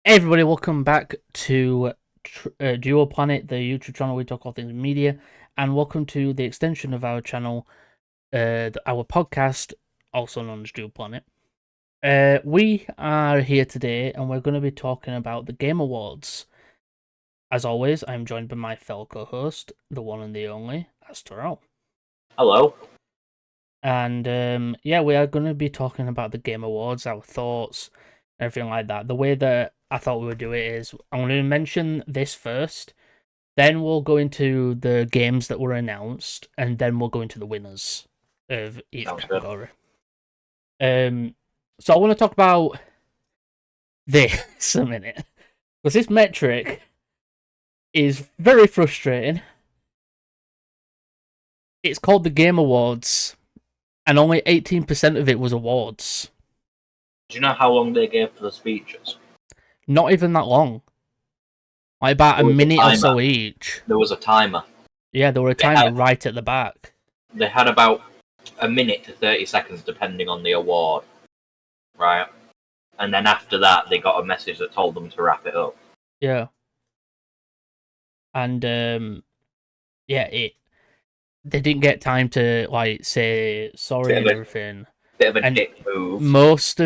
Hey everybody, welcome back to Duo Planet, the YouTube channel we talk all things media, and welcome to the extension of our channel, our podcast, also known as Duo Planet. We are here today, and we're going to be talking about the Game Awards. As always, I'm joined by my fellow co-host, the one and the only, Azteral. Hello. And yeah, we are going to be talking about the Game Awards, our thoughts, everything like that. The way that I thought we would do it is I'm going to mention this first, then we'll go into the games that were announced, and then we'll go into the winners of each category. So I want to talk about this a minute, because this metric is very frustrating. It's called the Game Awards, and only 18% of it was awards. Do you know how long they gave for the speeches? Not even that long. Like about a minute or so each. There was a timer. Yeah, there were a timer right at the back. They had about a minute to 30 seconds depending on the award. Right? And then after that, they got a message that told them to wrap it up. Yeah. And, yeah, they didn't get time to, like, say sorry and everything. Bit of a dick move. Most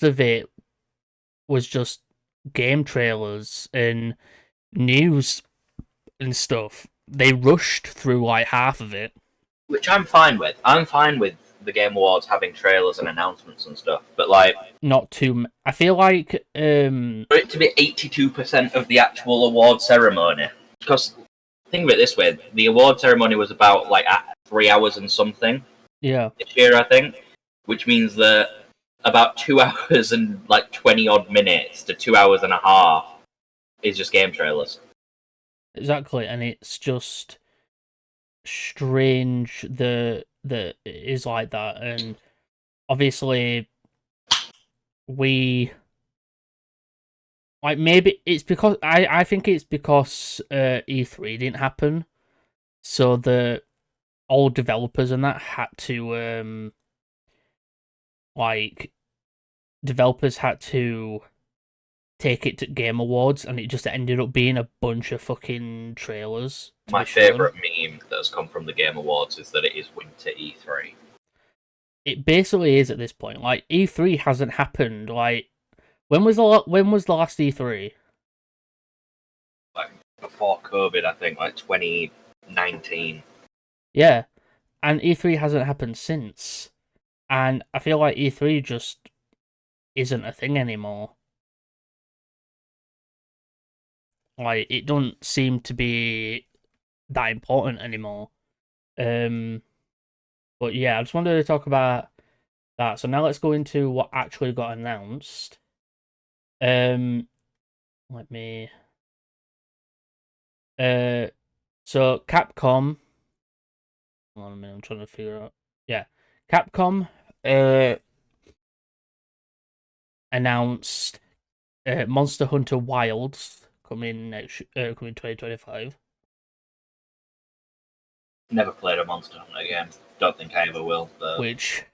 of it was just game trailers and news and stuff. They rushed through like half of it, which I'm fine with. I'm fine with the Game Awards having trailers and announcements and stuff, but like not too. I feel like for it to be 82% of the actual award ceremony, because think of it this way: the award ceremony was about like 3 hours and something. Yeah, this year I think, which means that about 2 hours and like 20 odd minutes to 2 hours and a half is just game trailers. Exactly, and it's just strange that it is like that, and obviously we like maybe it's because I think it's because E3 didn't happen, so the all developers and that had to like developers had to take it to Game Awards, and it just ended up being a bunch of fucking trailers. My favourite meme that has come from the Game Awards is that it is winter E3. It basically is at this point. Like E3 hasn't happened. Like when was the last E3? Like before COVID, I think, like 2019. Yeah, and E3 hasn't happened since, and I feel like E3 just isn't a thing anymore. Like it doesn't seem to be that important anymore. But yeah, I just wanted to talk about that. So now let's go into what actually got announced. Let me. So Capcom. Hold on a minute, I'm trying to figure out. Yeah, Capcom. Announced. Monster Hunter Wilds coming 2025. Never played a Monster Hunter game. Don't think I ever will. Which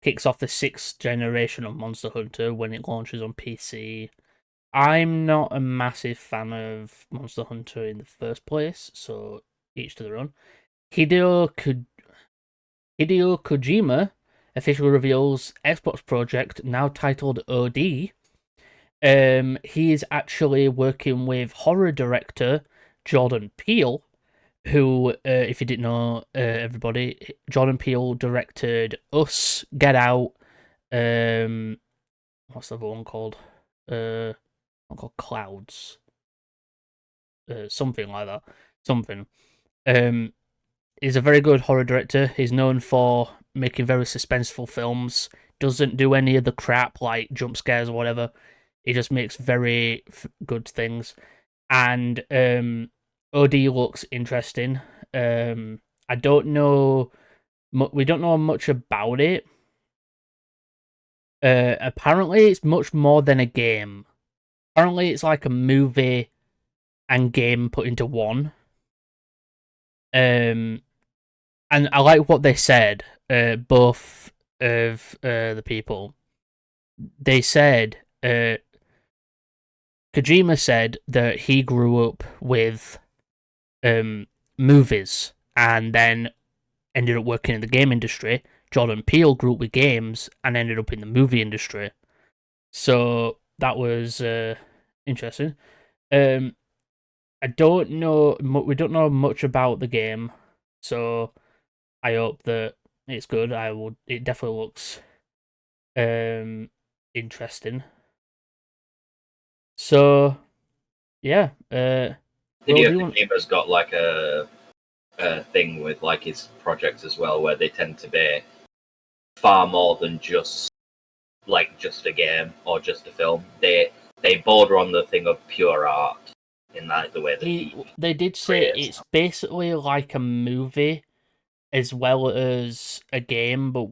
kicks off the 6th generation of Monster Hunter when it launches on PC. I'm not a massive fan of Monster Hunter in the first place, so each to their own. Hideo Kojima officially reveals Xbox project now titled OD. He is actually working with horror director Jordan Peele, who, if you didn't know, everybody, Jordan Peele directed Us, Get Out, what's the other one called? Called Clouds. Something like that. Something. He's a very good horror director. He's known for making very suspenseful films. Doesn't do any of the crap like jump scares or whatever. He just makes very good things. And OD looks interesting. I don't know. We don't know much about it. Apparently, it's much more than a game. Apparently, it's like a movie and game put into one. And I like what they said. Both of the people. They said Kojima said that he grew up with movies and then ended up working in the game industry. Jordan Peele grew up with games and ended up in the movie industry. So that was interesting. Um, I don't know. We don't know much about the game, so I hope that it's good. I would. It definitely looks interesting. So yeah. Will, Hideo do you want? Kojima's got like a thing with like his projects as well, where they tend to be far more than just a game or just a film. They border on the thing of pure art in like the way that he They did say creates it's them. basically like a movie as well as a game, but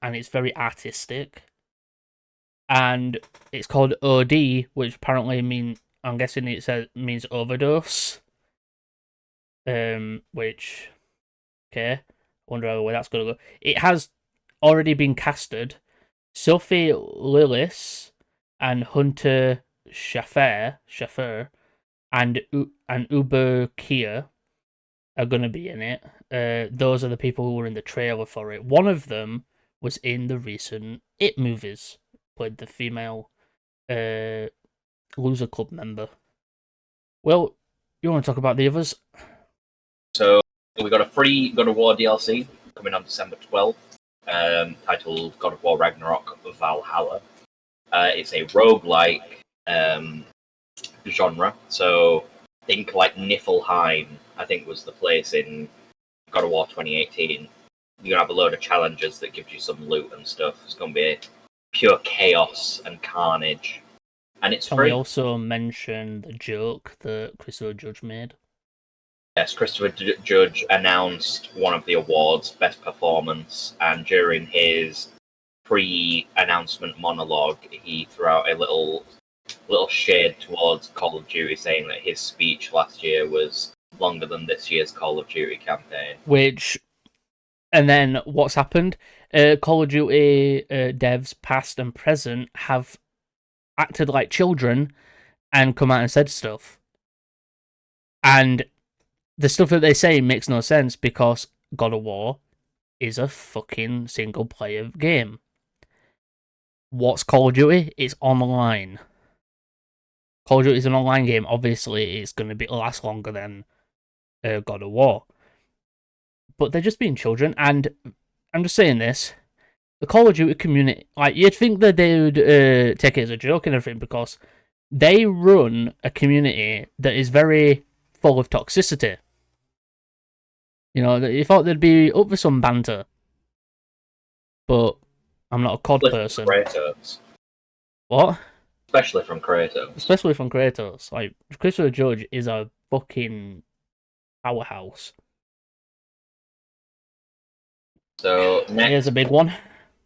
and it's very artistic. And it's called OD, which apparently I'm guessing it says means overdose. Which okay, wonder how that's gonna go. It has already been casted. Sophie Lillis and Hunter Schaffer, and Uber Kia are gonna be in it. Those are the people who were in the trailer for it. One of them was in the recent It movies, played the female Loser Club member. Well, you want to talk about the others? So we got a free God of War DLC coming on December 12th, titled God of War Ragnarok Valhalla. It's a roguelike um, genre. So think like Niflheim, I think was the place in God of War 2018. You're gonna have a load of challenges that gives you some loot and stuff. It's gonna be pure chaos and carnage, and it's Can we free. also mention the joke that Christopher Judge made? Yes, Christopher Judge announced one of the awards, Best Performance, and during his pre-announcement monologue, he threw out a little shade towards Call of Duty, saying that his speech last year was longer than this year's Call of Duty campaign. Which, and then what's happened? Call of Duty devs, past and present, have acted like children and come out and said stuff. And the stuff that they say makes no sense because God of War is a fucking single player game. What's Call of Duty? It's online. Call of Duty is an online game. Obviously, it's going to be last longer than God of War. But they're just being children, and I'm just saying this. The Call of Duty community, like, you'd think that they would take it as a joke and everything because they run a community that is very full of toxicity. You know, you thought they'd be up for some banter, but I'm not a COD Especially from person. Kratos. What? Especially from Kratos. Especially from Kratos. Like, Christopher Judge is a fucking powerhouse. So Here's a big one.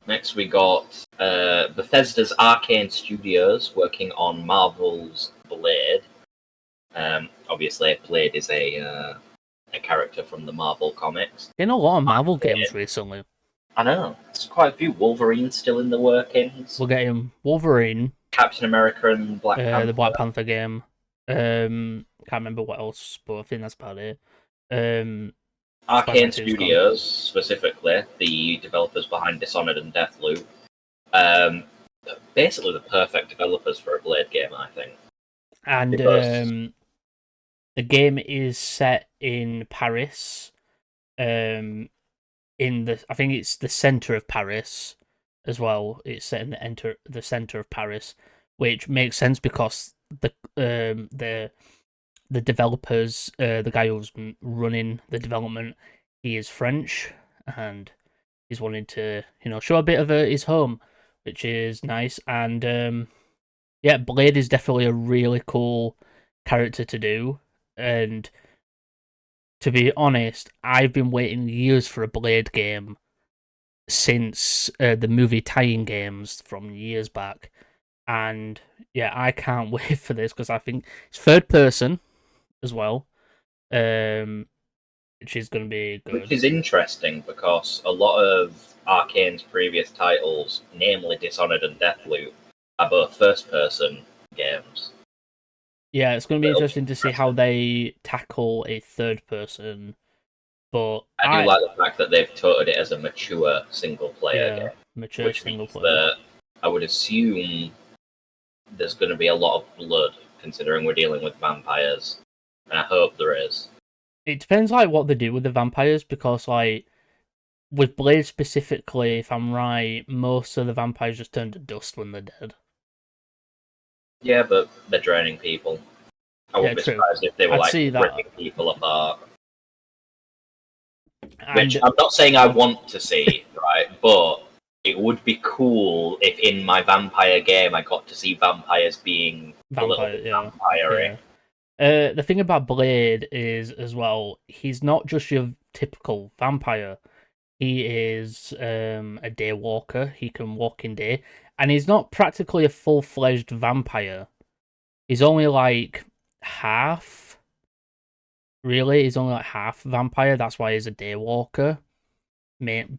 next we got Bethesda's Arcane Studios working on Marvel's Blade. Obviously, Blade is a character from the Marvel comics. In a lot of Marvel games recently, I know. There's quite a few. Wolverine still in the workings. we're getting Wolverine, Captain America and Black Panther. the Black Panther game. Can't remember what else, but I think that's about it. Arcane Spider-Man 2's gone. Studios, specifically, the developers behind Dishonored and Deathloop, basically the perfect developers for a Blade game, I think. And Because the game is set in Paris. I think it's the center of Paris as well. It's set in the center of Paris, which makes sense because the developers, the guy who's running the development, he is French and he's wanting to show a bit of his home, which is nice. And yeah, Blade is definitely a really cool character to do. And to be honest, I've been waiting years for a Blade game since the movie tie-in games from years back. And yeah, I can't wait for this because I think it's third person as well, which is going to be good. which is interesting because a lot of Arcane's previous titles, namely Dishonored and Deathloop, are both first-person games. Yeah, it's going to be interesting to see how they tackle a third person. But I do like the fact that they've touted it as a mature single-player game, mature which single means player. that I would assume there's going to be a lot of blood, considering we're dealing with vampires, and I hope there is. It depends like what they do with the vampires, because like with Blade specifically, if I'm right, most of the vampires just turn to dust when they're dead. Yeah, but they're draining people. I wouldn't be true. surprised if they were I'd like see that. ripping people apart. And Which I'm not saying I want to see, right? But it would be cool if in my vampire game I got to see vampires being a little bit vampire-y. the thing about Blade is, as well, he's not just your typical vampire. He is a day walker. He can walk in day. And he's not practically a full-fledged vampire. He's only like half. Really, he's only like half vampire. That's why he's a day walker.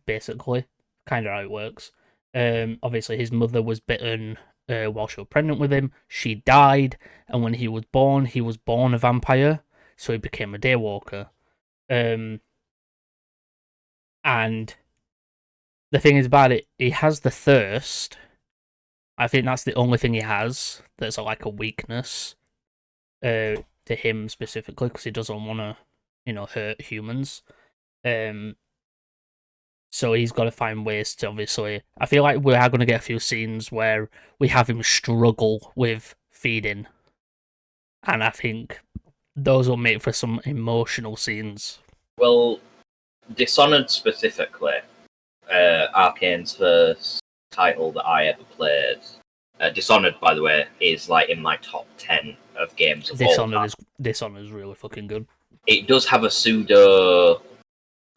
Basically, kind of how it works. Obviously, his mother was bitten while she was pregnant with him. She died, and when he was born a vampire, so he became a daywalker. And the thing is about it, he has the thirst. I think that's the only thing he has that's like a weakness to him specifically, because he doesn't want to, hurt humans. So he's got to find ways to, obviously. I feel like we are going to get a few scenes where we have him struggle with feeding. And I think those will make for some emotional scenes. Well, Dishonored specifically, Arcane's first title that I ever played. Dishonored, by the way, is like in my top 10 of games of all time. Dishonored is really fucking good. It does have a pseudo,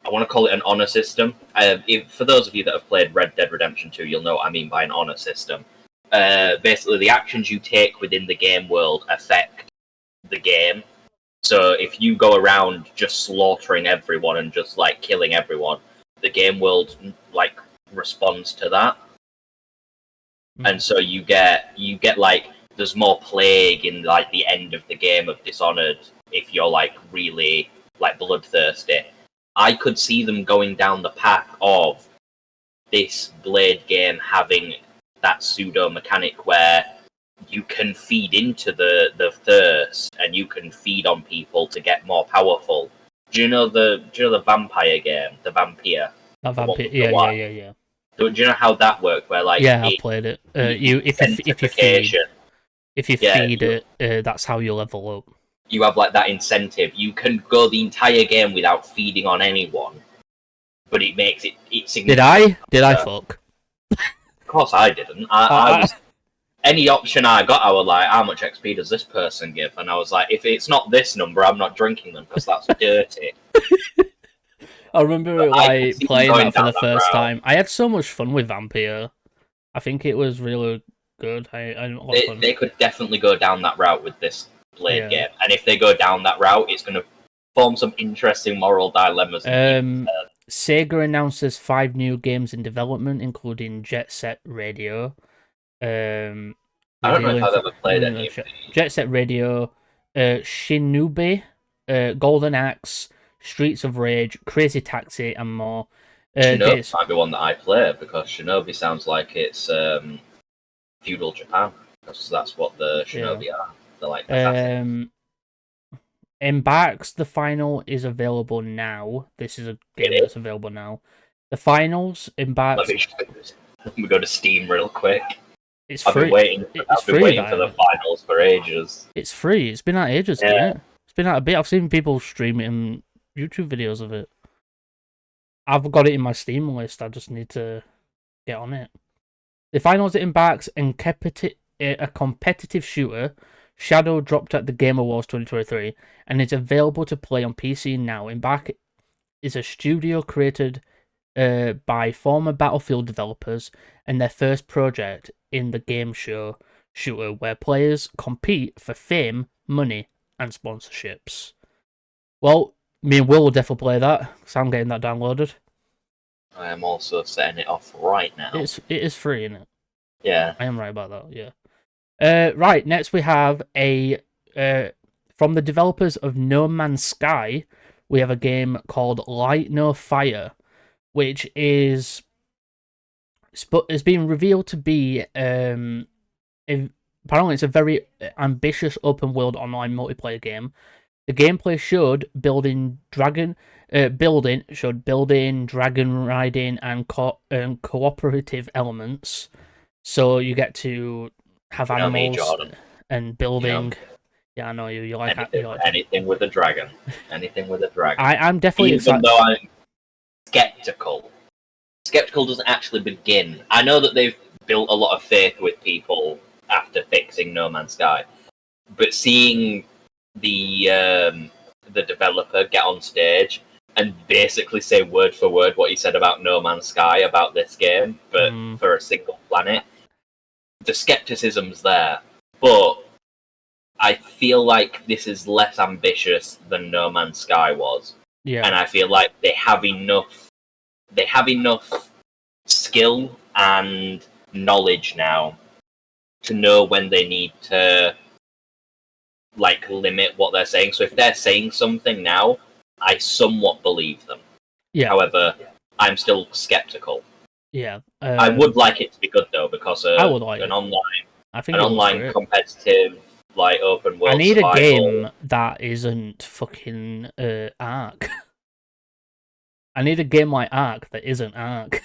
I want to call it an honor system. For those of you that have played Red Dead Redemption 2, you'll know what I mean by an honor system. Basically, the actions you take within the game world affect the game. So if you go around just slaughtering everyone and just like killing everyone, the game world like responds to that. And so you get like there's more plague in like the end of the game of Dishonored if you're like really like bloodthirsty. I could see them going down the path of this Blade game having that pseudo mechanic where you can feed into the thirst and you can feed on people to get more powerful. Do you know the vampire game, the Vampire? Yeah. Do you know how that worked? Where like I played it. If you feed it, that's how you level up. You have like that incentive. You can go the entire game without feeding on anyone, but it makes it significant. Did I fuck? Of course I didn't. I was any option I got, I was like, how much XP does this person give? And I was like, if it's not this number, I'm not drinking them because that's dirty. I remember playing that for the first time. I had so much fun with Vampire. I think it was really good. They could definitely go down that route with this Blade game, and if they go down that route, it's going to form some interesting moral dilemmas. Sega announces 5 new games in development, including Jet Set Radio. I don't know if I've ever played any of these. Jet Set Radio, Shinobi, Golden Axe, Streets of Rage, Crazy Taxi, and more. Shinobi might be one that I play, because Shinobi sounds like it's feudal Japan, because that's what the Shinobi are. They're like Embarks, the final is available now. This is a game that's available now. The finals, Embarks. Let me go to Steam real quick. It's free. I've been waiting for the finals for ages. It's free. It's been out ages, hasn't it? It's been out a bit. I've seen people stream it and YouTube videos of it. I've got it in my Steam list. I just need to get on it. The finals, it embarks in a competitive shooter. Shadow dropped at the Game Awards 2023 and is available to play on PC now. Embark is a studio created by former Battlefield developers and their first project in the game shooter where players compete for fame, money, and sponsorships. Well, me and Will definitely play that, because I'm getting that downloaded. I am also setting it off right now. It is free, isn't it? Yeah. I am right about that. Yeah. Right. Next, we have a from the developers of No Man's Sky. We have a game called Light No Fire, which is has been revealed to be apparently it's a very ambitious open world online multiplayer game. The gameplay showed building, dragon riding, and cooperative elements. So you get to have You know me, animals Jordan. and You know me. building. Yeah, I know you. Anything, You like that. anything with a dragon. Anything with a dragon. I'm definitely Even excited. though I'm skeptical. Skeptical doesn't actually begin. I know that they've built a lot of faith with people after fixing No Man's Sky, but seeing the developer get on stage and basically say word for word what he said about No Man's Sky about this game, but Mm, for a single planet, the skepticism's there. But I feel like this is less ambitious than No Man's Sky was, yeah, and I feel like they have enough. They have enough skill and knowledge now to know when they need to like limit what they're saying. So if they're saying something now, I somewhat believe them. yeah, However, I'm still skeptical. yeah. I would like it to be good though, because I would like an it. online I think it looks great. competitive like open I world need a survival. game that isn't fucking Ark. I need a game like Ark that isn't Ark.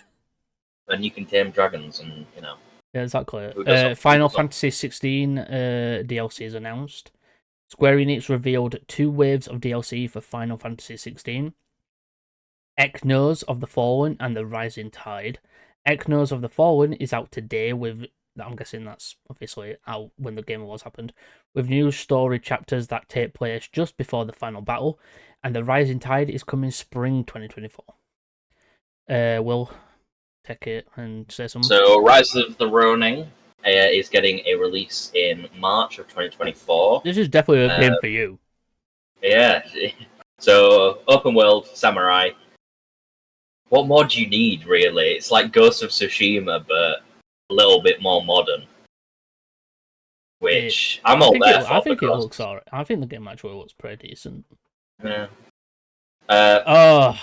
And you can tame dragons, and you know Yeah, exactly. who doesn't? Who Final doesn't? Fantasy 16 DLC is announced. Square Enix revealed 2 waves of DLC for Final Fantasy 16. Echoes of the Fallen and the Rising Tide. Echoes of the Fallen is out today with, I'm guessing that's obviously out when the Game Awards happened, with new story chapters that take place just before the final battle, and the Rising Tide is coming spring 2024. We'll take it and say some. So Rise of the Ronin is getting a release in March of 2024. This is definitely a game Uh, for you. yeah. So open world samurai. What more do you need, really? It's like Ghost of Tsushima, but a little bit more modern. It, Which I'm all there I for think it looks because alright. I think the game actually looks pretty decent. yeah. Uh, Oh,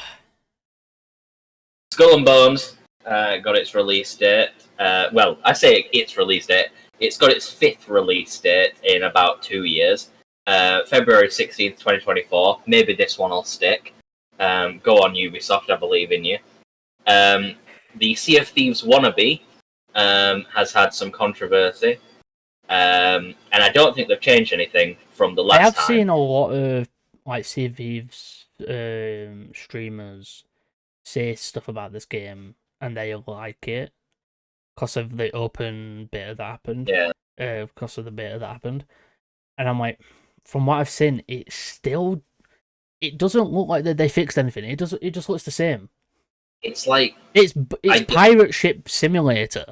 Skull and Bones got its release date. Well, I say its release date. It's got its 5th release date in about 2 years. February 16th, 2024. Maybe this one will stick. Go on, Ubisoft. I believe in you. The Sea of Thieves wannabe has had some controversy. And I don't think they've changed anything from the I last have time. seen a lot of like Sea of Thieves streamers say stuff about this game, and they like it because of the open beta that happened. Yeah, Because of the beta that happened, and I'm like, from what I've seen, it doesn't look like that they fixed anything. It just looks the same. it's like It's I get, pirate ship simulator.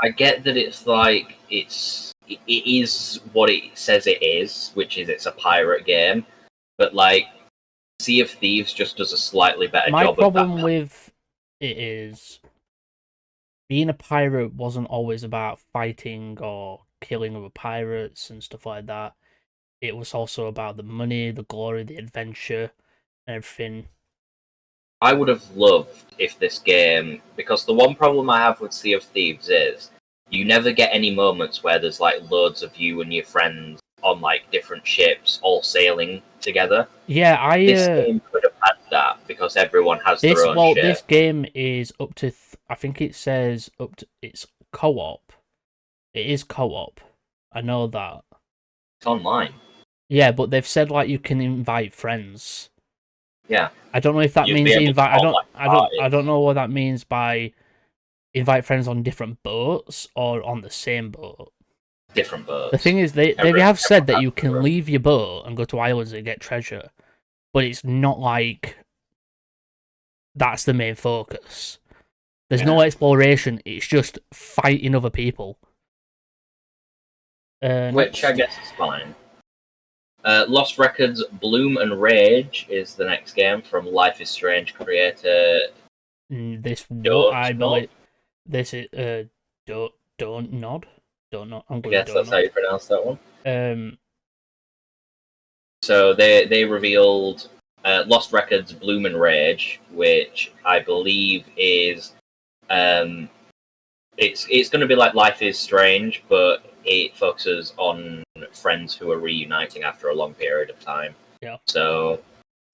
I get that it's like it is what it says it is, which is it's a pirate game, but like Sea of Thieves just does a slightly better My job of that. problem with it is being a pirate wasn't always about fighting or killing other pirates and stuff like that. It was also about the money, the glory, the adventure, and everything. I would have loved if this game, because the one problem I have with Sea of Thieves is you never get any moments where there's like loads of you and your friends on like different ships all sailing together. Yeah, This game could have had that because everyone has their own this ship. game is up to I think it says up to it's co-op. It is co-op. I know that. It's online. Yeah, but they've said like you can invite friends. Yeah, I don't know if that you'd be means able to invite. form like I don't parties. know what that means by invite friends on different boats or on the same boat. Different The boats. thing is, they have said Everyone that has you their can own. leave your boat and go to islands and get treasure, but it's not like that's the main focus. There's no Yeah. exploration. It's just fighting other people. Which I Next, guess is fine. Lost Records Bloom and Rage is the next game from Life is Strange creator this what Dope I Smoke. believe. This is dope. Don't nod. Don't nod. I'm I going guess don't that's how nod. you pronounce that one. Um, So they revealed Lost Records Bloom and Rage, which I believe is it's going to be like Life is Strange, but it focuses on friends who are reuniting after a long period of time. yeah. So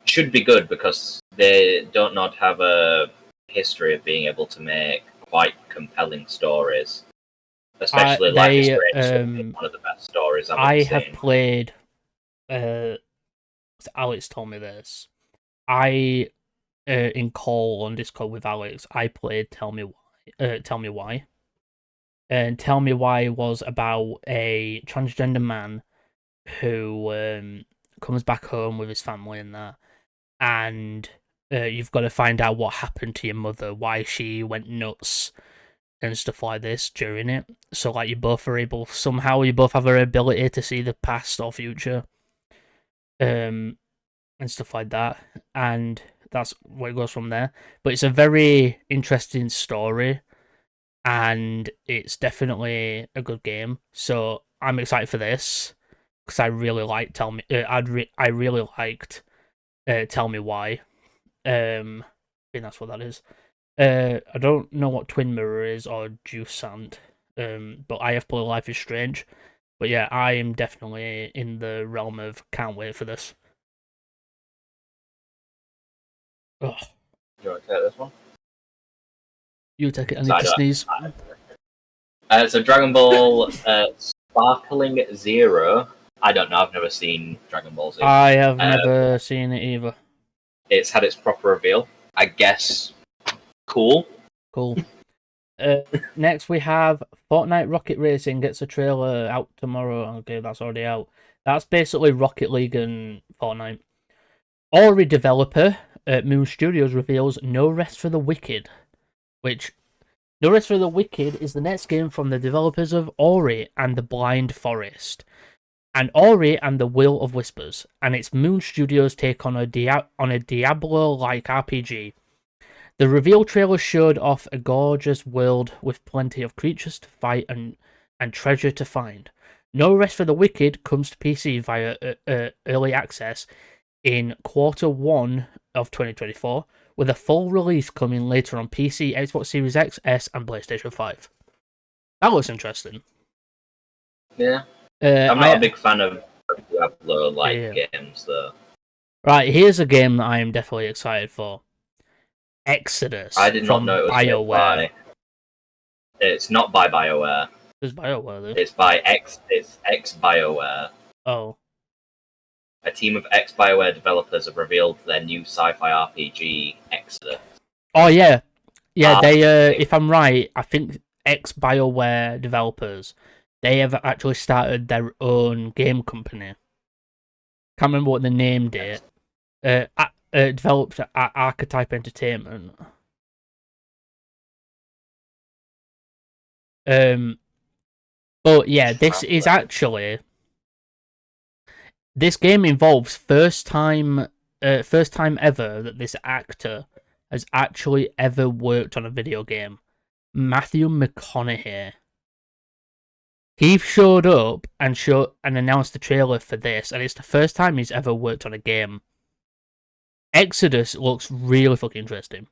should be good because they don't not have a history of being able to make quite compelling stories. Especially Life is They Strange is one of the best stories I've I ever have seen. played. Alex told me this. I in call on Discord with Alex. I played Tell Me Why. Tell Me Why. And Tell Me Why was about a transgender man who comes back home with his family and that, and you've got to find out what happened to your mother, why she went nuts and stuff like this during it. So like you both are able somehow you both have an ability to see the past or future, and stuff like that, and that's where it goes from there. But it's a very interesting story, and it's definitely a good game. So I'm excited for this because I really like Tell Me. I really liked Tell Me Why. I think that's what that is. I don't know what Twin Mirror is or Jusant. But I have played Life is Strange. But yeah, I am definitely in the realm of can't wait for this. Ugh. Do you want to take this one? You take it. I So need to sneeze. so Dragon Ball Sparkling Zero. I don't know. I've never seen Dragon Ball Z. I have Uh, never seen it either. it's had its proper reveal. I guess cool. Cool. Next we have Fortnite Rocket Racing gets a trailer out tomorrow. Okay, that's already out. That's basically Rocket League and Fortnite. Ori developer Moon Studios reveals No Rest for the Wicked, which No Rest for the Wicked is the next game from the developers of Ori and the Blind Forest, and Ori and the Will of Whispers, and it's Moon Studios' take on a Diablo-like RPG. The reveal trailer showed off a gorgeous world with plenty of creatures to fight and treasure to find. No Rest for the Wicked comes to PC via early access in Q1 of 2024, with a full release coming later on PC, Xbox Series X, S, and PlayStation 5. That looks interesting. Yeah, I'm not a I big fan of Diablo-like yeah. games, though. Right, here's a game that I am definitely excited for. Exodus I did not know from it was made BioWare. by. It's not by BioWare. There's BioWare there. It's by X. It's ex BioWare. Oh. A team of ex BioWare developers have revealed their new sci-fi RPG, Exodus. Oh yeah. Yeah, they think- if I'm right, I think ex BioWare developers, they have actually started their own game company. Can't remember what they named it. Developed Archetype Entertainment. But yeah, this game involves first time ever that this actor has actually ever worked on a video game. Matthew McConaughey. He showed up and announced the trailer for this, and it's the first time he's ever worked on a game. Exodus looks really fucking interesting.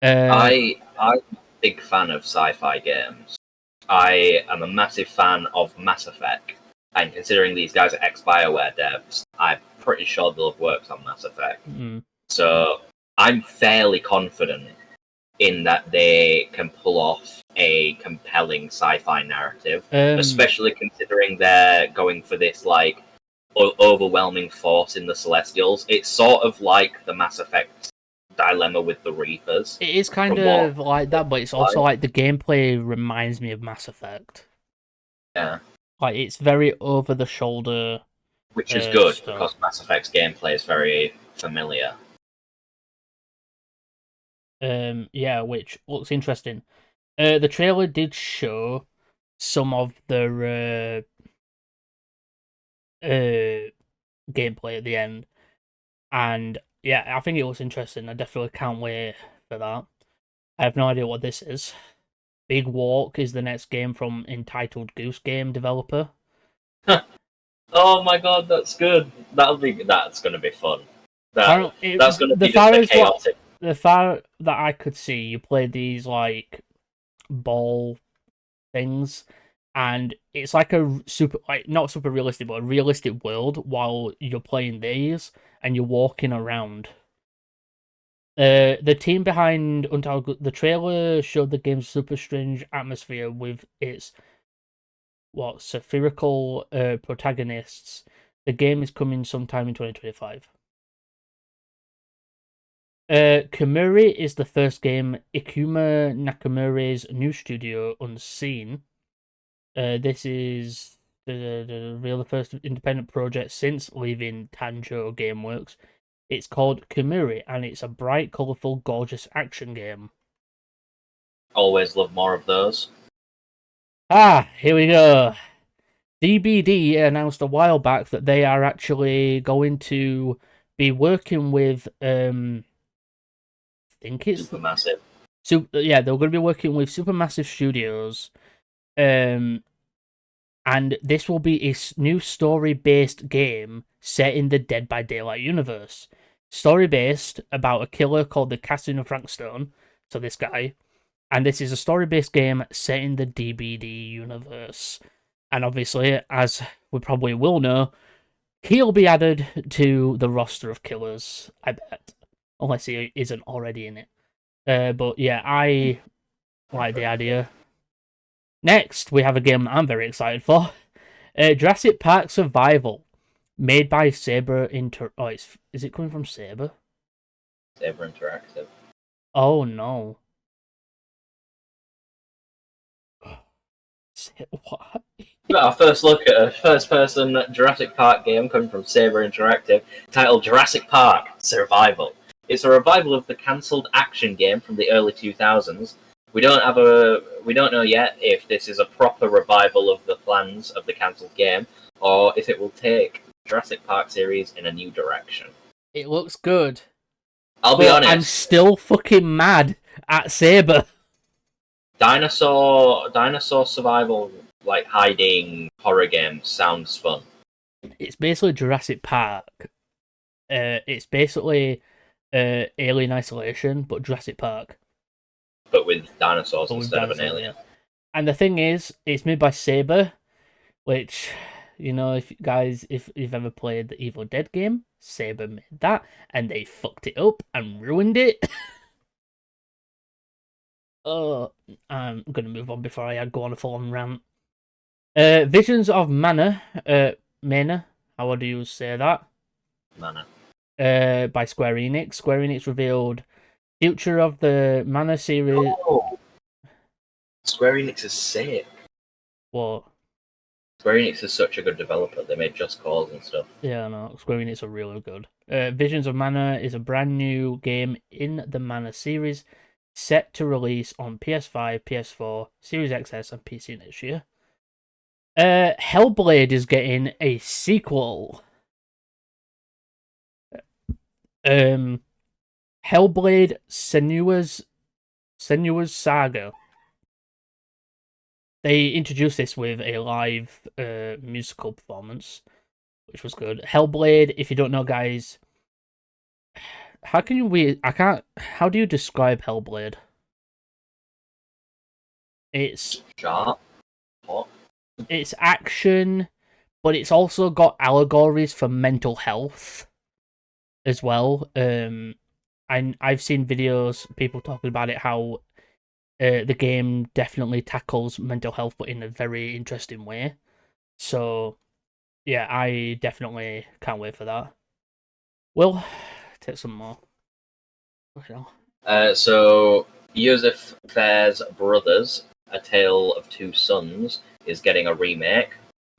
I'm a big fan of sci-fi games. I am a massive fan of Mass Effect, and considering these guys are ex-BioWare devs, I'm pretty sure they'll have worked on Mass Effect. So I'm fairly confident in that they can pull off a compelling sci-fi narrative, especially considering they're going for this like overwhelming force in the Celestials. It's sort of like the Mass Effect dilemma with the Reapers. It is kind of like that, but it's also like the gameplay reminds me of Mass Effect. Yeah. Like it's very over the shoulder. Which is good stuff. because Mass Effect's gameplay is very familiar. Yeah, which looks interesting. The trailer did show some of the gameplay at the end, and yeah, I think it looks interesting. I definitely can't wait for that. I have no idea what this is. Big Walk is the next game from Entitled Goose Game developer. Oh my god, that's good. That's gonna be fun. That's gonna The be just far a as what chaotic. the far that I could see, you play these like ball things, and it's like a super, like not super realistic, but a realistic world while you're playing these and you're walking around. The team behind Untitled, the trailer showed the game's super strange atmosphere with its spherical protagonists. The game is coming sometime in 2025. Kamuri is the first game Ikuma Nakamura's new studio, Unseen. This is the first independent project since leaving Tanjo Gameworks. It's called Kamuri, and it's a bright, colourful, gorgeous action game. Always love more of those. Here we go. DBD announced a while back that they are actually going to be working with I think it's Supermassive. yeah, they're going to be working with Supermassive Studios, and this will be a new story-based game set in the Dead by Daylight universe. Story-based about a killer called the Casting of Frankstone, so this guy, and this is a story-based game set in the DBD universe. And obviously, as we probably will know, he'll be added to the roster of killers, I bet. Unless he isn't already in it. But yeah, I like the idea. Next, we have a game that I'm very excited for. Jurassic Park Survival. Made by Saber Inter... Oh, is it coming from Saber? Saber Interactive. Oh, no. What? Our first look at a first-person Jurassic Park game coming from Saber Interactive, titled Jurassic Park Survival. It's a revival of the cancelled action game from the early 2000s. We don't know yet if this is a proper revival of the plans of the cancelled game, or if it will take Jurassic Park series in a new direction. It looks good. I'll be honest. I'm still fucking mad at Saber. Dinosaur survival, like hiding horror game, sounds fun. It's basically Jurassic Park. It's basically Alien Isolation, but Jurassic Park. But with dinosaurs But with instead of an dinosaurs, alien. yeah. And the thing is, it's made by Saber, which, you know, if you've ever played the Evil Dead game, Saber made that, and they fucked it up and ruined it. Oh, I'm gonna move on before I go on a full-on rant. Visions of Mana, Mana, how do you say that? Mana. By Square Enix. Square Enix revealed future of the Mana series. Oh, Square Enix is sick. What? Square Enix is such a good developer. They made Just Cause and stuff. Yeah, no, Square Enix are really good. Visions of Mana is a brand new game in the Mana series, set to release on PS5, PS4, Series XS, and PC next year. Hellblade is getting a sequel. Hellblade Senua's Saga. They introduced this with a live musical performance, which was good. Hellblade, if you don't know, guys, how do you describe Hellblade? It's Sharp. What? It's action, but it's also got allegories for mental health as well. I've seen videos, people talking about it, how the game definitely tackles mental health, but in a very interesting way. So, yeah, I definitely can't wait for that. Will, take some more. So, Joseph Fair's Brothers, A Tale of Two Sons, is getting a remake.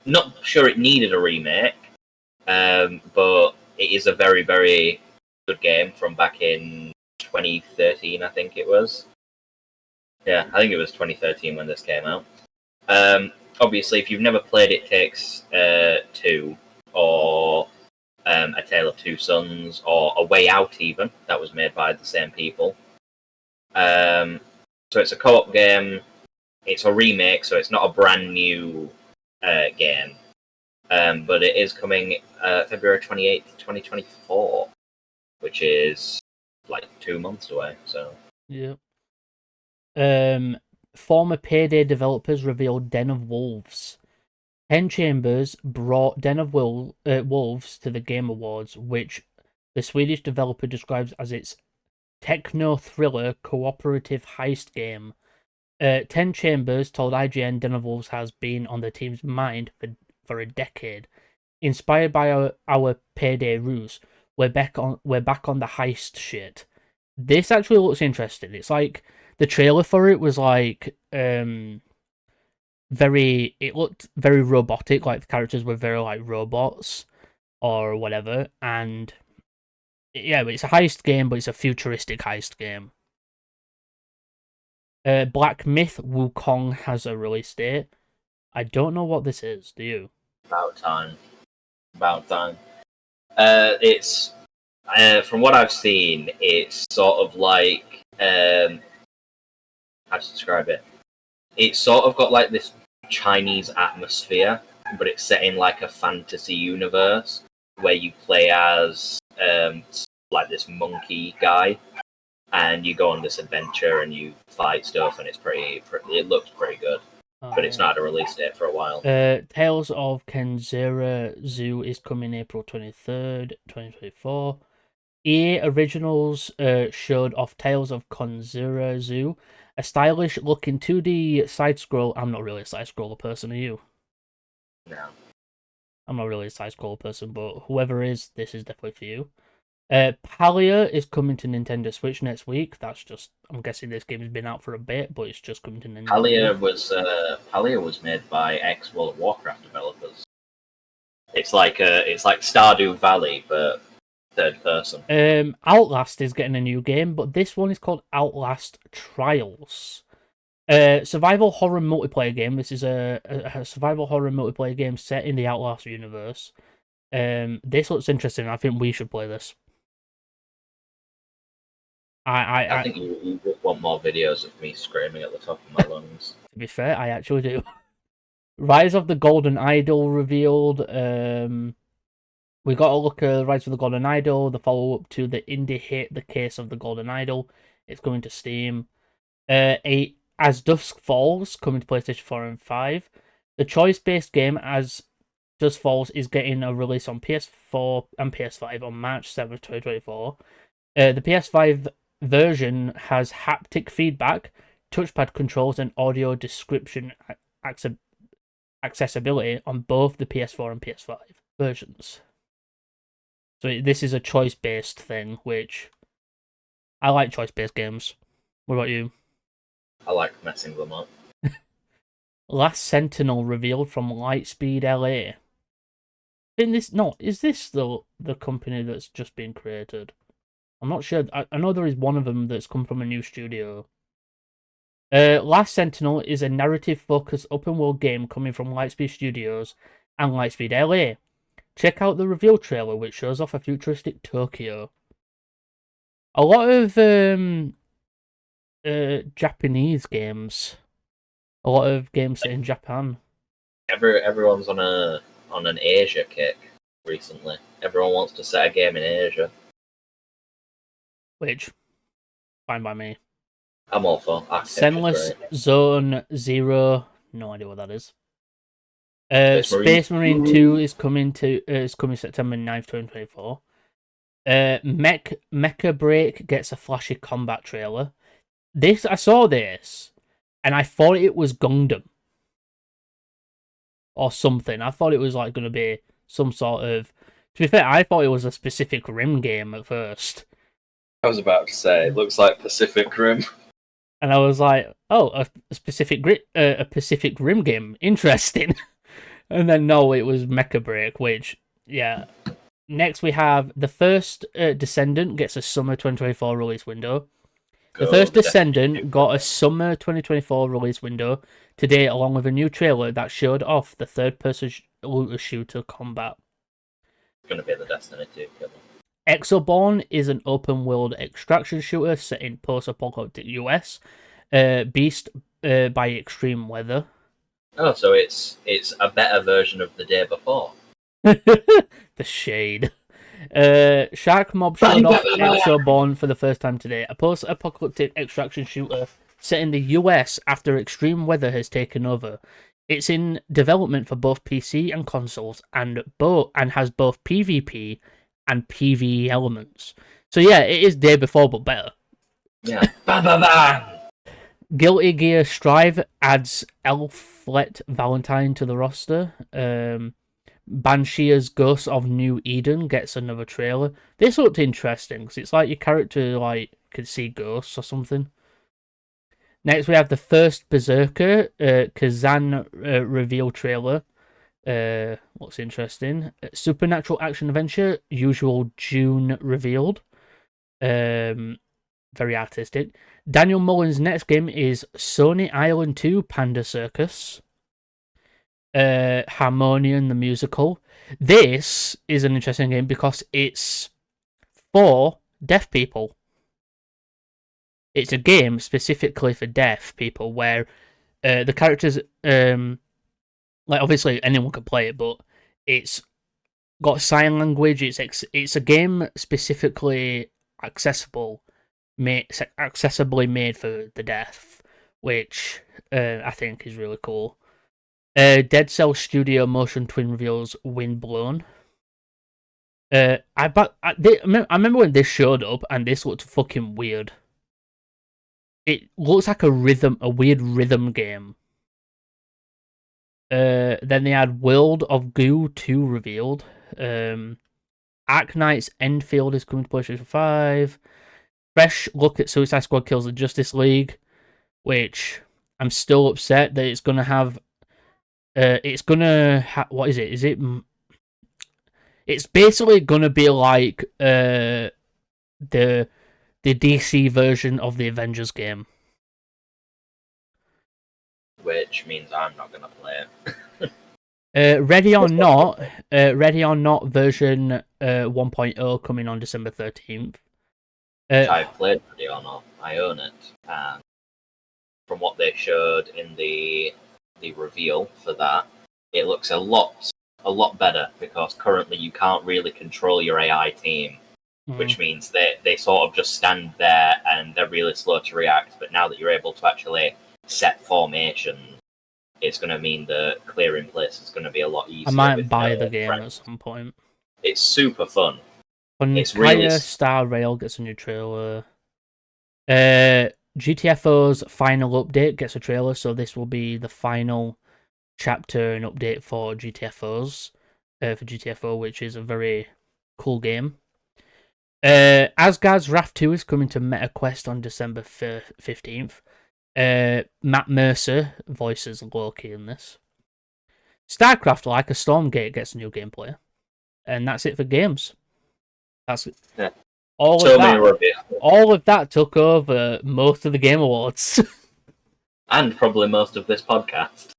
Not sure it needed a remake, but it is a very, very good game from back in 2013, I think it was. Yeah, I think it was 2013 when this came out. Obviously, if you've never played It Takes Two, or A Tale of Two Sons, or A Way Out even, that was made by the same people. So it's a co-op game it's a remake, so it's not a brand new game. But it is coming February 28th, 2024, which is like 2 months away. So Yeah. Former Payday developers revealed Den of Wolves. 10 Chambers brought Den of Wolves to the Game Awards, which the Swedish developer describes as its techno-thriller cooperative heist game. 10 Chambers told IGN Den of Wolves has been on the team's mind for a decade. Inspired by our Payday ruse, we're back on the heist shit. This actually looks interesting. It's like the trailer for it was like it looked very robotic, like the characters were very like robots or whatever, and yeah, but it's a heist game, but it's a futuristic heist game. Black Myth Wukong has a release date. I don't know what this is, do you? about time. It's from what I've seen, it's sort of like how to describe it. It's sort of got like this Chinese atmosphere, but it's set in like a fantasy universe where you play as like this monkey guy, and you go on this adventure and you fight stuff, and it's pretty it looks pretty good. But it's not had a release date for a while. Tales of Kenzera Zoo is coming April 23rd, 2024. EA Originals showed off Tales of Kenzera Zoo, a stylish looking 2D side scroll. I'm not really a side scroller person, are you? No. I'm not really a side scroller person, but whoever is, this is definitely for you. Palia is coming to Nintendo Switch next week. That's just, I'm guessing this game has been out for a bit, but it's just coming to Nintendo. Palia was made by ex World of Warcraft developers. It's like Stardew Valley, but third person. Outlast is getting a new game, but this one is called Outlast Trials. Survival horror multiplayer game. This is a survival horror multiplayer game set in the Outlast universe. This looks interesting. I think we should play this. I think you just want more videos of me screaming at the top of my lungs. To be fair, I actually do. Rise of the Golden Idol revealed. We got a look at Rise of the Golden Idol, the follow-up to the indie hit The Case of the Golden Idol. It's coming to Steam. As Dusk Falls, coming to PlayStation 4 and 5. The choice-based game As Dusk Falls is getting a release on PS4 and PS5 on March 7th, 2024. The PS5 version has haptic feedback, touchpad controls, and audio description accessibility on both the PS4 and PS5 versions. So this is a choice-based thing, which I like choice-based games. What about you? I like messing them up. Last Sentinel revealed from Lightspeed LA. Is this the company that's just been created? I'm not sure. I know there is one of them that's come from a new studio. Last Sentinel is a narrative-focused open-world game coming from Lightspeed Studios and Lightspeed LA. Check out the reveal trailer, which shows off a futuristic Tokyo. A lot of Japanese games. A lot of games set in Japan. Everyone's on an Asia kick recently. Everyone wants to set a game in Asia. Which, fine by me. I'm all for Senless Zone Zero. No idea what that is. Space Marine 2 is coming September 9th, 2024. Mecha Break gets a flashy combat trailer. I saw this, and I thought it was Gundam. Or something. I thought it was like going to be some sort of... To be fair, I thought it was a Pacific Rim game at first. I was about to say, it looks like Pacific Rim. And I was like, oh, a Pacific Rim game. Interesting. And then, no, it was Mecha Break, which, yeah. Next, we have the first Descendant gets a summer 2024 release window. The first Descendant got a summer 2024 release window today, along with a new trailer that showed off the third-person looter shooter combat. It's going to be the Destiny 2 killer. Exoborn is an open-world extraction shooter set in post-apocalyptic US. Beast by Extreme Weather. Oh, so it's a better version of the day before. The shade. Shark Mob showed off Exoborn for the first time today, a post-apocalyptic extraction shooter set in the US after extreme weather has taken over. It's in development for both PC and consoles, and has both PvP and PvE elements. So yeah, it is day before, but better. Yeah. Bam, bam, bam. Guilty Gear Strive adds Elflet Valentine to the roster. Banshee's Ghost of New Eden gets another trailer. This looked interesting because it's like your character could see ghosts or something. Next, we have the first Berserker Kazan reveal trailer. What's interesting? Supernatural action adventure, usual June revealed. Very artistic. Daniel Mullen's next game is Sony Island 2 Panda Circus. Harmonian the musical. This is an interesting game because it's for deaf people. It's a game specifically for deaf people where the characters, obviously anyone can play it, but it's got sign language. It's a game specifically accessibly made for the deaf, which I think is really cool. Dead Cell Studio motion twin reveals Windblown. I remember when this showed up and this looked fucking weird. It looks like a weird rhythm game. Then they had World of Goo 2 revealed. Arknight's Enfield is coming to PlayStation 5. Fresh look at Suicide Squad kills the Justice League, which I'm still upset that it's gonna have. What is it? It's basically gonna be like the DC version of the Avengers game. Which means I'm not gonna play it. Ready or Not version 1.0 coming on December 13th. I've played Ready or Not. I own it, and from what they showed in the reveal for that, it looks a lot better because currently you can't really control your AI team, which means they sort of just stand there and they're really slow to react. But now that you're able to actually set formation, it's going to mean that clearing place is going to be a lot easier. I might buy the game at some point. It's super fun. It's really... Star Rail gets a new trailer. GTFO's final update gets a trailer, so this will be the final chapter and update for GTFOs, for GTFO, which is a very cool game. Asgard's Wrath 2 is coming to MetaQuest on December 15th. Matt Mercer voices Loki in this. StarCraft Like a Stormgate gets a new gameplay. And that's it for games. That's it. Yeah. All of that took over most of the Game Awards. And probably most of this podcast.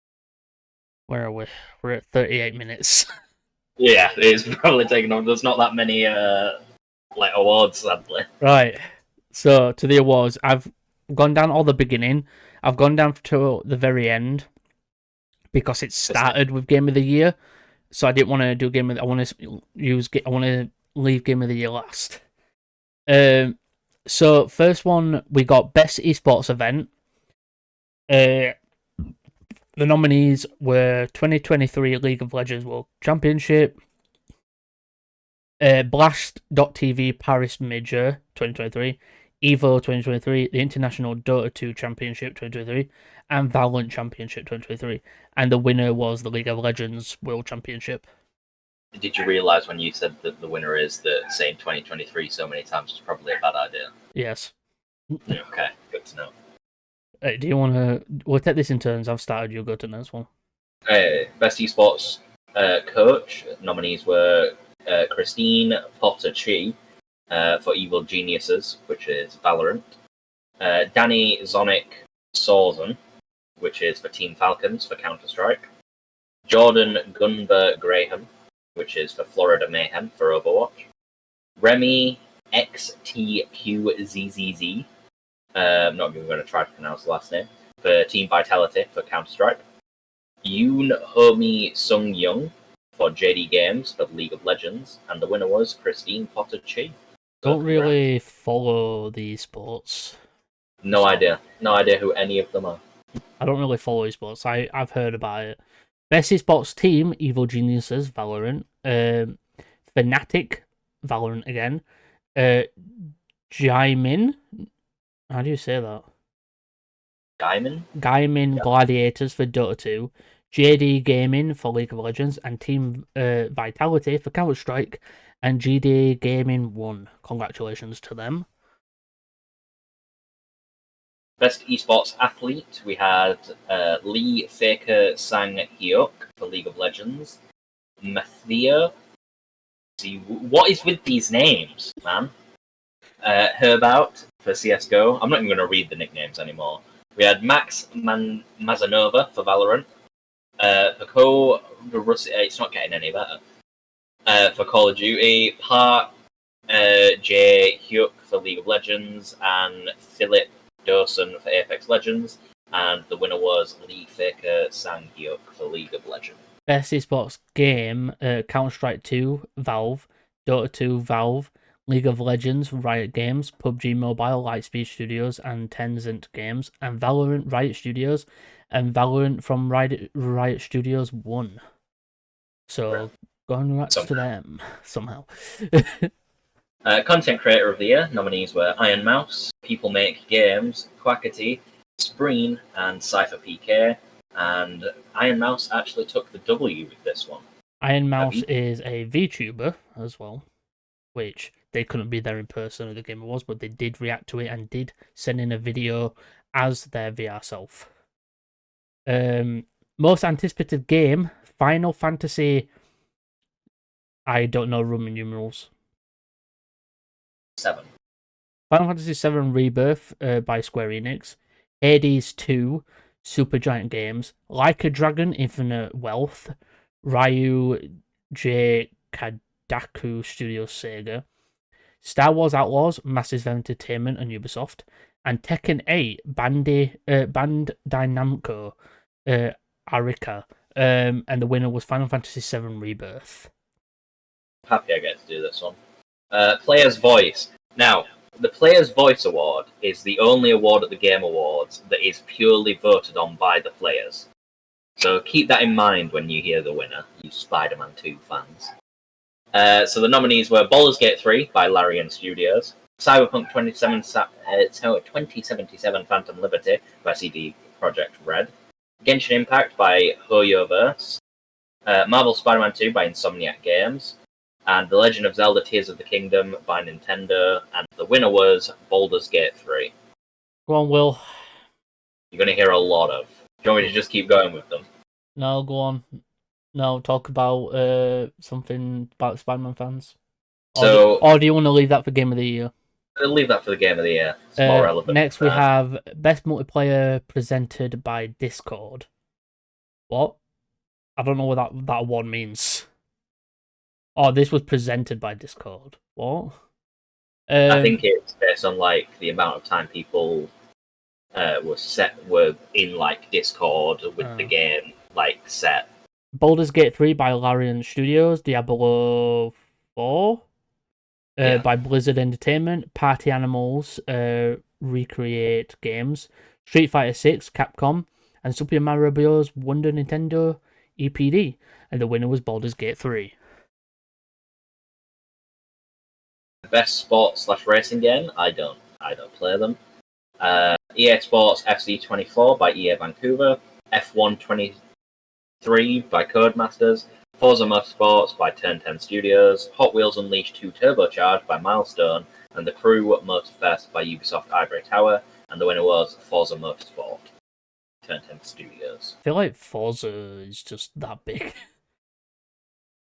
Where are we? We're at 38 minutes. Yeah, it's probably taken on. There's not that many awards, sadly. Right. So, to the awards, I've gone down all the beginning. I've gone down to the very end because it started with Game of the Year. So I didn't want to do Game of the... I want to leave Game of the Year last. So first one, we got Best Esports Event. The nominees were 2023 League of Legends World Championship, Blast.tv Paris Major 2023, EVO 2023, the International Dota 2 Championship 2023, and Valorant Championship 2023. And the winner was the League of Legends World Championship. Did you realise when you said that the winner is that saying 2023 so many times was probably a bad idea? Yes. Okay, good to know. Do you want to... We'll take this in turns. I've started. You'll go to the next one. Best esports coach. Nominees were Christine Potter-Chi for Evil Geniuses, which is Valorant. Danny Zonic Sorzen, which is for Team Falcons for Counter-Strike. Jordan Gunber Graham, which is for Florida Mayhem for Overwatch. Remy XTQZZZ Not even going to try to pronounce the last name. For Team Vitality for Counter-Strike. Yoon Homi Sung Young for JD Games for League of Legends. And the winner was Christine Potter Chi. So Don't really follow these sports. No idea. No idea who any of them are. I don't really follow esports. I've heard about it. Best esports team, Evil Geniuses, Valorant. Fnatic, Valorant again. Jaimin. How do you say that? Gaimin? Gaimin Yeah. Gladiators for Dota 2. JD Gaming for League of Legends. And Team Vitality for Counter-Strike. And GD Gaming won. Congratulations to them. Best esports athlete, we had Lee Faker Sang Hyuk for League of Legends. Mathia. See, what is with these names, man? Herbout for CSGO. I'm not even going to read the nicknames anymore. We had Max Mazanova for Valorant. Paco it's not getting any better. For Call of Duty. Park J. Hyuk for League of Legends. And Philip Dawson for Apex Legends. And the winner was Lee Faker Sang Hyuk for League of Legends. Best esports game, Counter-Strike 2, Valve. Dota 2, Valve. League of Legends, Riot Games. PUBG Mobile, Lightspeed Studios and Tencent Games. And Valorant, Riot Studios. And Valorant from Riot Studios won. So, congrats to them, somehow. Content Creator of the Year nominees were Iron Mouse, People Make Games, Quackity, Spreen, and Cypher PK. And Iron Mouse actually took the W with this one. Iron Mouse is a VTuber as well, which they couldn't be there in person at the Game Awards, but they did react to it and did send in a video as their VR self. Most anticipated game, Final Fantasy. I don't know Roman numerals. 7. Final Fantasy VII Rebirth by Square Enix. Hades 2, Supergiant Games. Like a Dragon, Infinite Wealth. Ryu J. Kadaku Studios Sega. Star Wars Outlaws, Massive Entertainment and Ubisoft. And Tekken 8, Bandai Namco, Arika. And the winner was Final Fantasy VII Rebirth. Happy I get to do this one. Player's Voice. Now, the Player's Voice Award is the only award at the Game Awards that is purely voted on by the players. So keep that in mind when you hear the winner, you Spider-Man 2 fans. So the nominees were Baldur's Gate 3 by Larian Studios, Cyberpunk 2077 Phantom Liberty by CD Projekt Red, Genshin Impact by HoYoverse, Marvel Spider-Man 2 by Insomniac Games, and The Legend of Zelda Tears of the Kingdom by Nintendo, and the winner was Baldur's Gate 3. Go on, Will. You're going to hear a lot of. Do you want me to just keep going with them? No, go on. No, talk about something about Spider-Man fans. Or do you want to leave that for Game of the Year? I'll leave that for the Game of the Year. It's more relevant. Next, we have Best Multiplayer presented by Discord. What? I don't know what that award means. Oh, this was presented by Discord. What? I think it's based on like the amount of time people were in like Discord with the game like set. Baldur's Gate 3 by Larian Studios, Diablo 4 by Blizzard Entertainment, Party Animals, Recreate Games, Street Fighter 6, Capcom, and Super Mario Bros. Wonder Nintendo EPD, and the winner was Baldur's Gate 3. Best sports/racing game? I don't play them. EA Sports FC24 by EA Vancouver, F1 23 by Codemasters, Forza Motorsports by Turn 10 Studios, Hot Wheels Unleashed 2 Turbocharged by Milestone, and The Crew Motorfest by Ubisoft Ivory Tower, and the winner was Forza Motorsport, Turn 10 Studios. I feel like Forza is just that big.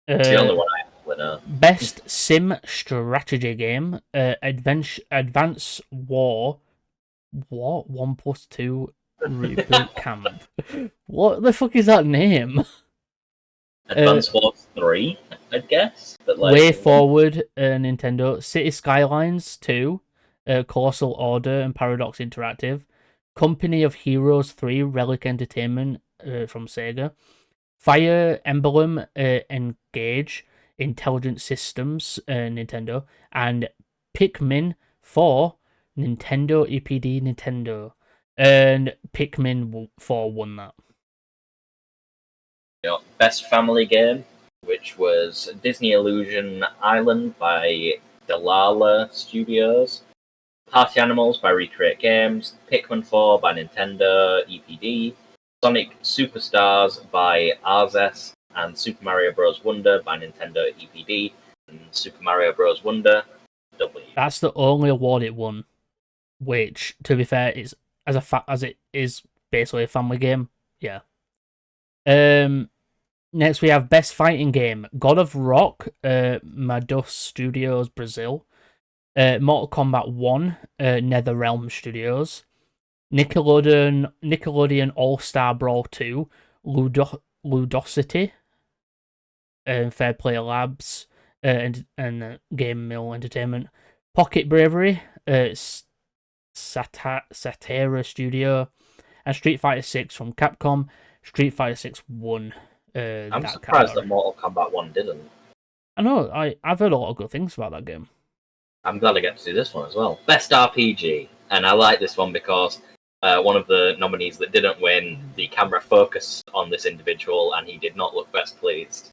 It's the only one I have now. Best Sim Strategy Game, Advance War 1+2 Reboot Camp. What the fuck is that name? Advance Wars 3, I guess. But like, Way Forward, Nintendo. City Skylines 2, Colossal Order and Paradox Interactive, Company of Heroes 3, Relic Entertainment from Sega, Fire Emblem Engage, Intelligent Systems, Nintendo, and Pikmin 4, Nintendo EPD Nintendo. And Pikmin 4 won that. Best family game, which was Disney Illusion Island by Delilah Studios, Party Animals by Recreate Games, Pikmin 4 by Nintendo EPD, Sonic Superstars by Arzes, and Super Mario Bros. Wonder by Nintendo EPD, and Super Mario Bros. Wonder W. That's the only award it won, which, to be fair, is as it is basically a family game. Yeah. Next we have Best Fighting Game: God of Rock, Madus Studios Brazil, Mortal Kombat 1, NetherRealm Studios, Nickelodeon All Star Brawl 2, Ludosity, Fair Play Labs, and Game Mill Entertainment, Pocket Bravery, Satera Studio, and Street Fighter 6 from Capcom. Street Fighter 6 won. I'm surprised that Mortal Kombat 1 didn't. I know, I've heard a lot of good things about that game. I'm glad I get to do this one as well. Best RPG, and I like this one because one of the nominees that didn't win, the camera focused on this individual, and he did not look best pleased.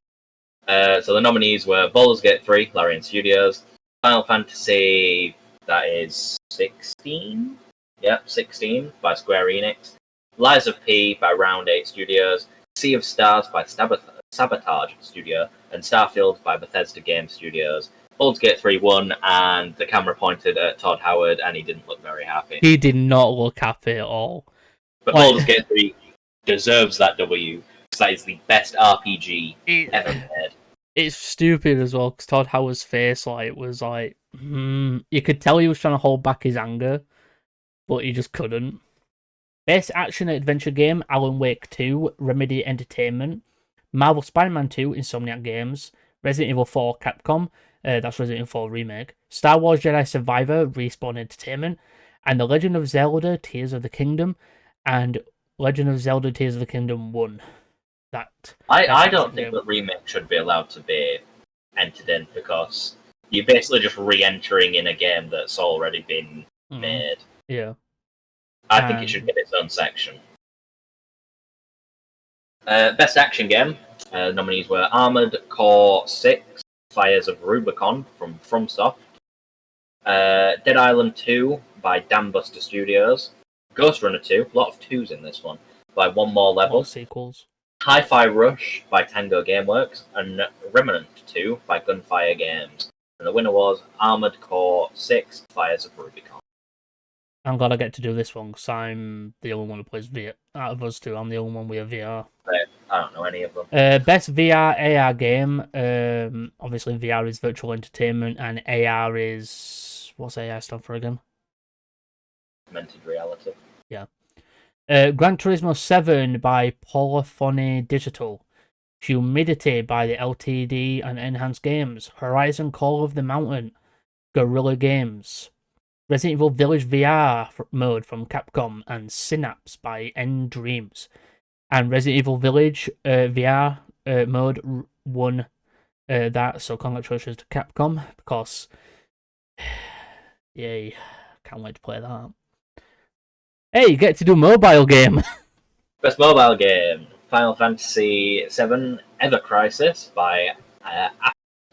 So the nominees were Baldur's Gate 3, Larian Studios, Final Fantasy, that is 16? Yep, 16 by Square Enix, Lies of P by Round 8 Studios, Sea of Stars by Sabotage Studio, and Starfield by Bethesda Game Studios. Baldur's Gate 3 won, and the camera pointed at Todd Howard, and he didn't look very happy. He did not look happy at all. But Baldur's Gate 3 deserves that W, because that is the best RPG ever made. It's stupid as well, because Todd Howard's face was like, you could tell he was trying to hold back his anger, but he just couldn't. Best Action Adventure Game: Alan Wake 2, Remedy Entertainment, Marvel Spider-Man 2, Insomniac Games, Resident Evil 4, Capcom, that's Resident Evil 4 Remake, Star Wars Jedi Survivor, Respawn Entertainment, and The Legend of Zelda: Tears of the Kingdom, and Legend of Zelda: Tears of the Kingdom won. I don't think that Remake should be allowed to be entered in, because you're basically just re-entering in a game that's already been made. Yeah. I think it should get its own section. Best Action Game. Nominees were Armored Core 6, Fires of Rubicon from FromSoft, Dead Island 2 by Dambuster Studios, Ghost Runner 2, a lot of 2s in this one, by One More Level, sequels, Hi-Fi Rush by Tango Gameworks, and Remnant 2 by Gunfire Games. And the winner was Armored Core 6, Fires of Rubicon. I'm glad I get to do this one, because I'm the only one who plays VR. Out of us two, I'm the only one with a VR. I don't know any of them. Best VR AR game. Obviously, VR is virtual entertainment, and AR is... What's AR stand for again? Augmented reality. Yeah. Gran Turismo 7 by Polyphony Digital, Humidity by the LTD and Enhanced Games, Horizon Call of the Mountain, Guerrilla Games, Resident Evil Village VR mode from Capcom, and Synapse by End Dreams. And Resident Evil Village VR mode won that, so congratulations to Capcom, because yay, can't wait to play that. Hey, you get to do a mobile game. Best mobile game: Final Fantasy VII Ever Crisis by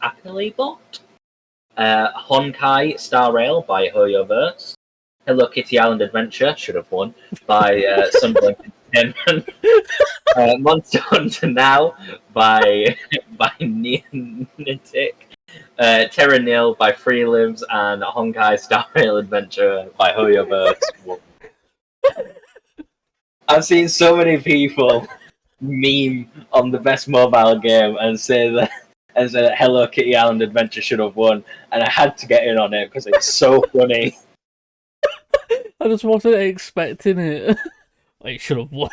Applebot, Honkai Star Rail by Hoyoverse, Hello Kitty Island Adventure, should have won, by Sunblink Entertainment, Monster Hunter Now by Niantic, Terra Nil by Free Lives, and Honkai Star Rail Adventure by Hoyoverse won. I've seen so many people meme on the best mobile game and say that Hello Kitty Island Adventure should have won, and I had to get in on it because it's so funny. I just wasn't expecting it. It should have won.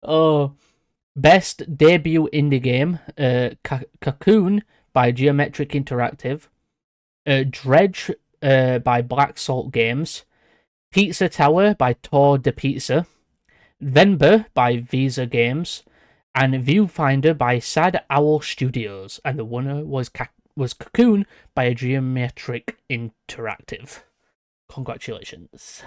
Oh, best debut indie game: Cocoon by Geometric Interactive, Dredge by Black Salt Games, Pizza Tower by Tor de Pizza, Venber by Visa Games, and Viewfinder by Sad Owl Studios. And the winner was Cocoon by Geometric Interactive. Congratulations.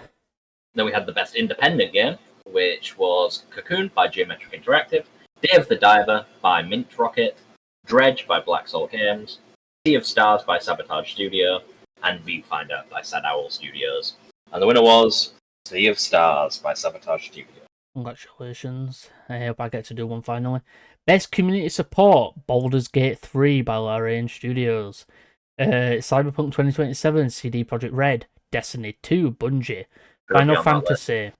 Then we had the best independent game, which was Cocoon by Geometric Interactive, Dave the Diver by Mint Rocket, Dredge by Black Salt Games, Sea of Stars by Sabotage Studio, and Viewfinder by Sad Owl Studios. And the winner was Sea of Stars by Sabotage Studio. Congratulations. I hope I get to do one finally. Best Community Support, Baldur's Gate 3 by Larian Studios. Cyberpunk 2027, CD Projekt Red. Destiny 2, Bungie. Final Fantasy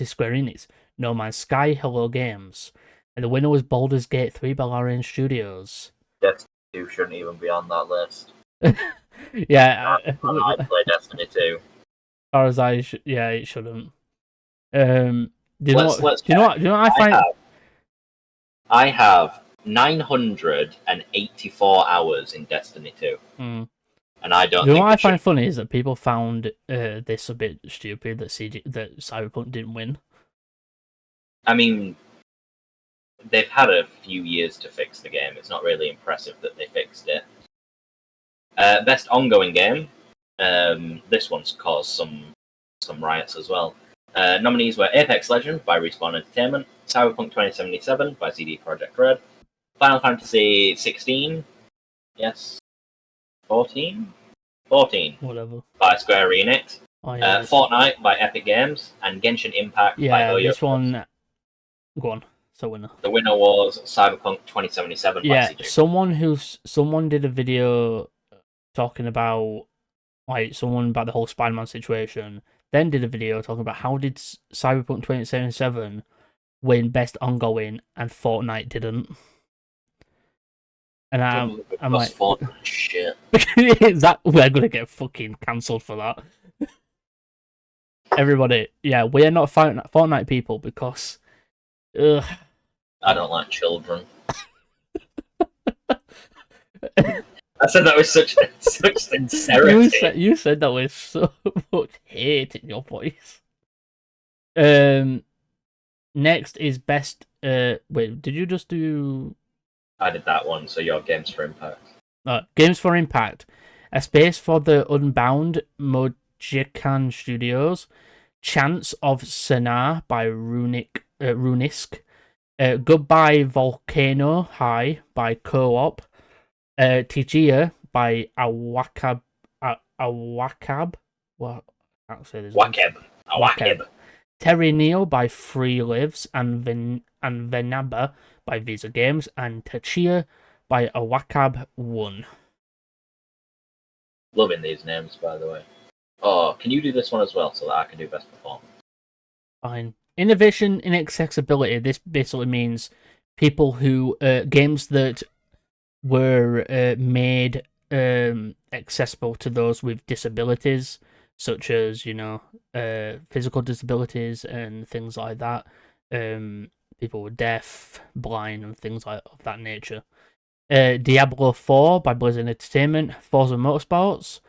Square Enix. No Man's Sky, Hello Games. And the winner was Baldur's Gate 3 by Larian Studios. Destiny 2 shouldn't even be on that list. Yeah. I play Destiny 2. As far as it shouldn't. Do you know what I find? I have 984 hours in Destiny 2. Mm. And I don't. You know what I find funny is that people found this a bit stupid that Cyberpunk didn't win. I mean, they've had a few years to fix the game. It's not really impressive that they fixed it. Best ongoing game. This one's caused some riots as well. Nominees were Apex Legends by Respawn Entertainment, Cyberpunk 2077 by CD Projekt Red, Final Fantasy 16, yes, 14, whatever, by Square Enix, yeah, Fortnite by Epic Games, and Genshin Impact by Oyo. This one, go on. So winner. The winner was Cyberpunk 2077 by CJ. Someone did a video talking about about the whole Spider-Man situation. Then did a video talking about how did Cyberpunk 2077 win Best Ongoing and Fortnite didn't. And I'm like, Fortnite shit. We're gonna get fucking cancelled for that. Everybody, we're not Fortnite people because, I don't like children. I said that with such sincerity. You said that with so much hate in your voice. Next is best. Wait, did you just do? I did that one. So your Games for Impact. Games for Impact. A Space for the Unbound, Mojican Studios. Chance of Senna by Runisk. Goodbye Volcano High by Co-op. Tijia by Awakab. Well, I can't say this. Awakab. Terry Neo by Free Lives and Venaba by Visa Games, and Tachia by Awakab 1. Loving these names, by the way. Oh, can you do this one as well so that I can do best performance? Fine. Innovation in accessibility. This basically means people who games that were made accessible to those with disabilities, such as physical disabilities and things like that. People were deaf, blind, and things of that nature. Diablo 4 by Blizzard Entertainment, Forza Motorsports,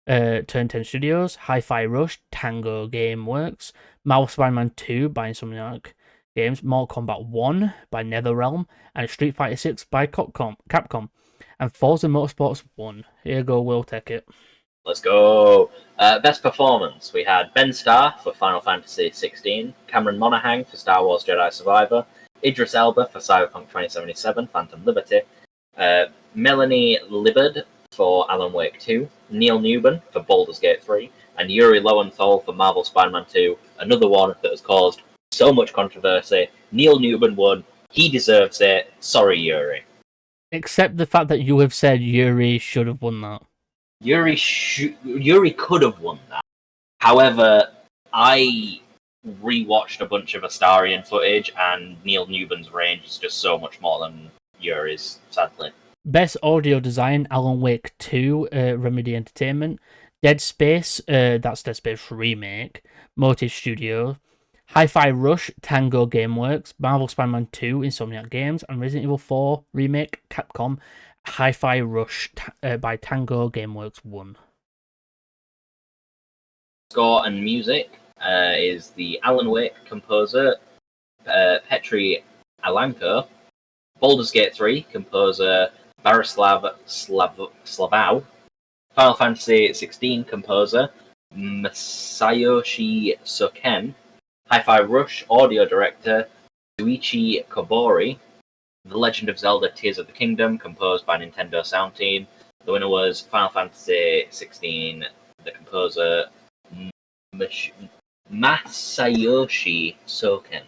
Turn 10 Studios, Hi-Fi Rush, Tango Gameworks, Marvel Spider-Man 2 by Insomniac Games, Mortal Kombat 1 by NetherRealm, and Street Fighter 6 by Capcom, and Forza Motorsports 1. Here you go, we'll take it. Let's go. Best performance. We had Ben Starr for Final Fantasy 16, Cameron Monaghan for Star Wars Jedi Survivor, Idris Elba for Cyberpunk 2077, Phantom Liberty, Melanie Libbard for Alan Wake 2, Neil Newman for Baldur's Gate 3, and Yuri Lowenthal for Marvel Spider-Man 2, another one that has caused so much controversy. Neil Newman won. He deserves it. Sorry, Yuri. Except the fact that you have said Yuri should have won that. Yuri could have won that. However, I rewatched a bunch of Astarion footage, and Neil Newman's range is just so much more than Yuri's, sadly. Best audio design, Alan Wake 2, Remedy Entertainment, Dead Space, that's Dead Space Remake, Motive Studio, Hi-Fi Rush, Tango Gameworks, Marvel Spider-Man 2, Insomniac Games, and Resident Evil 4 Remake, Capcom, Hi-Fi Rush by Tango Gameworks 1. Score and music is the Alan Wake composer Petri Alanko. Baldur's Gate 3 composer Barislav Slavau. Final Fantasy 16 composer Masayoshi Soken. Hi-Fi Rush audio director Yuichi Kobori. The Legend of Zelda Tears of the Kingdom, composed by Nintendo Sound Team. The winner was Final Fantasy 16, the composer Masayoshi Soken.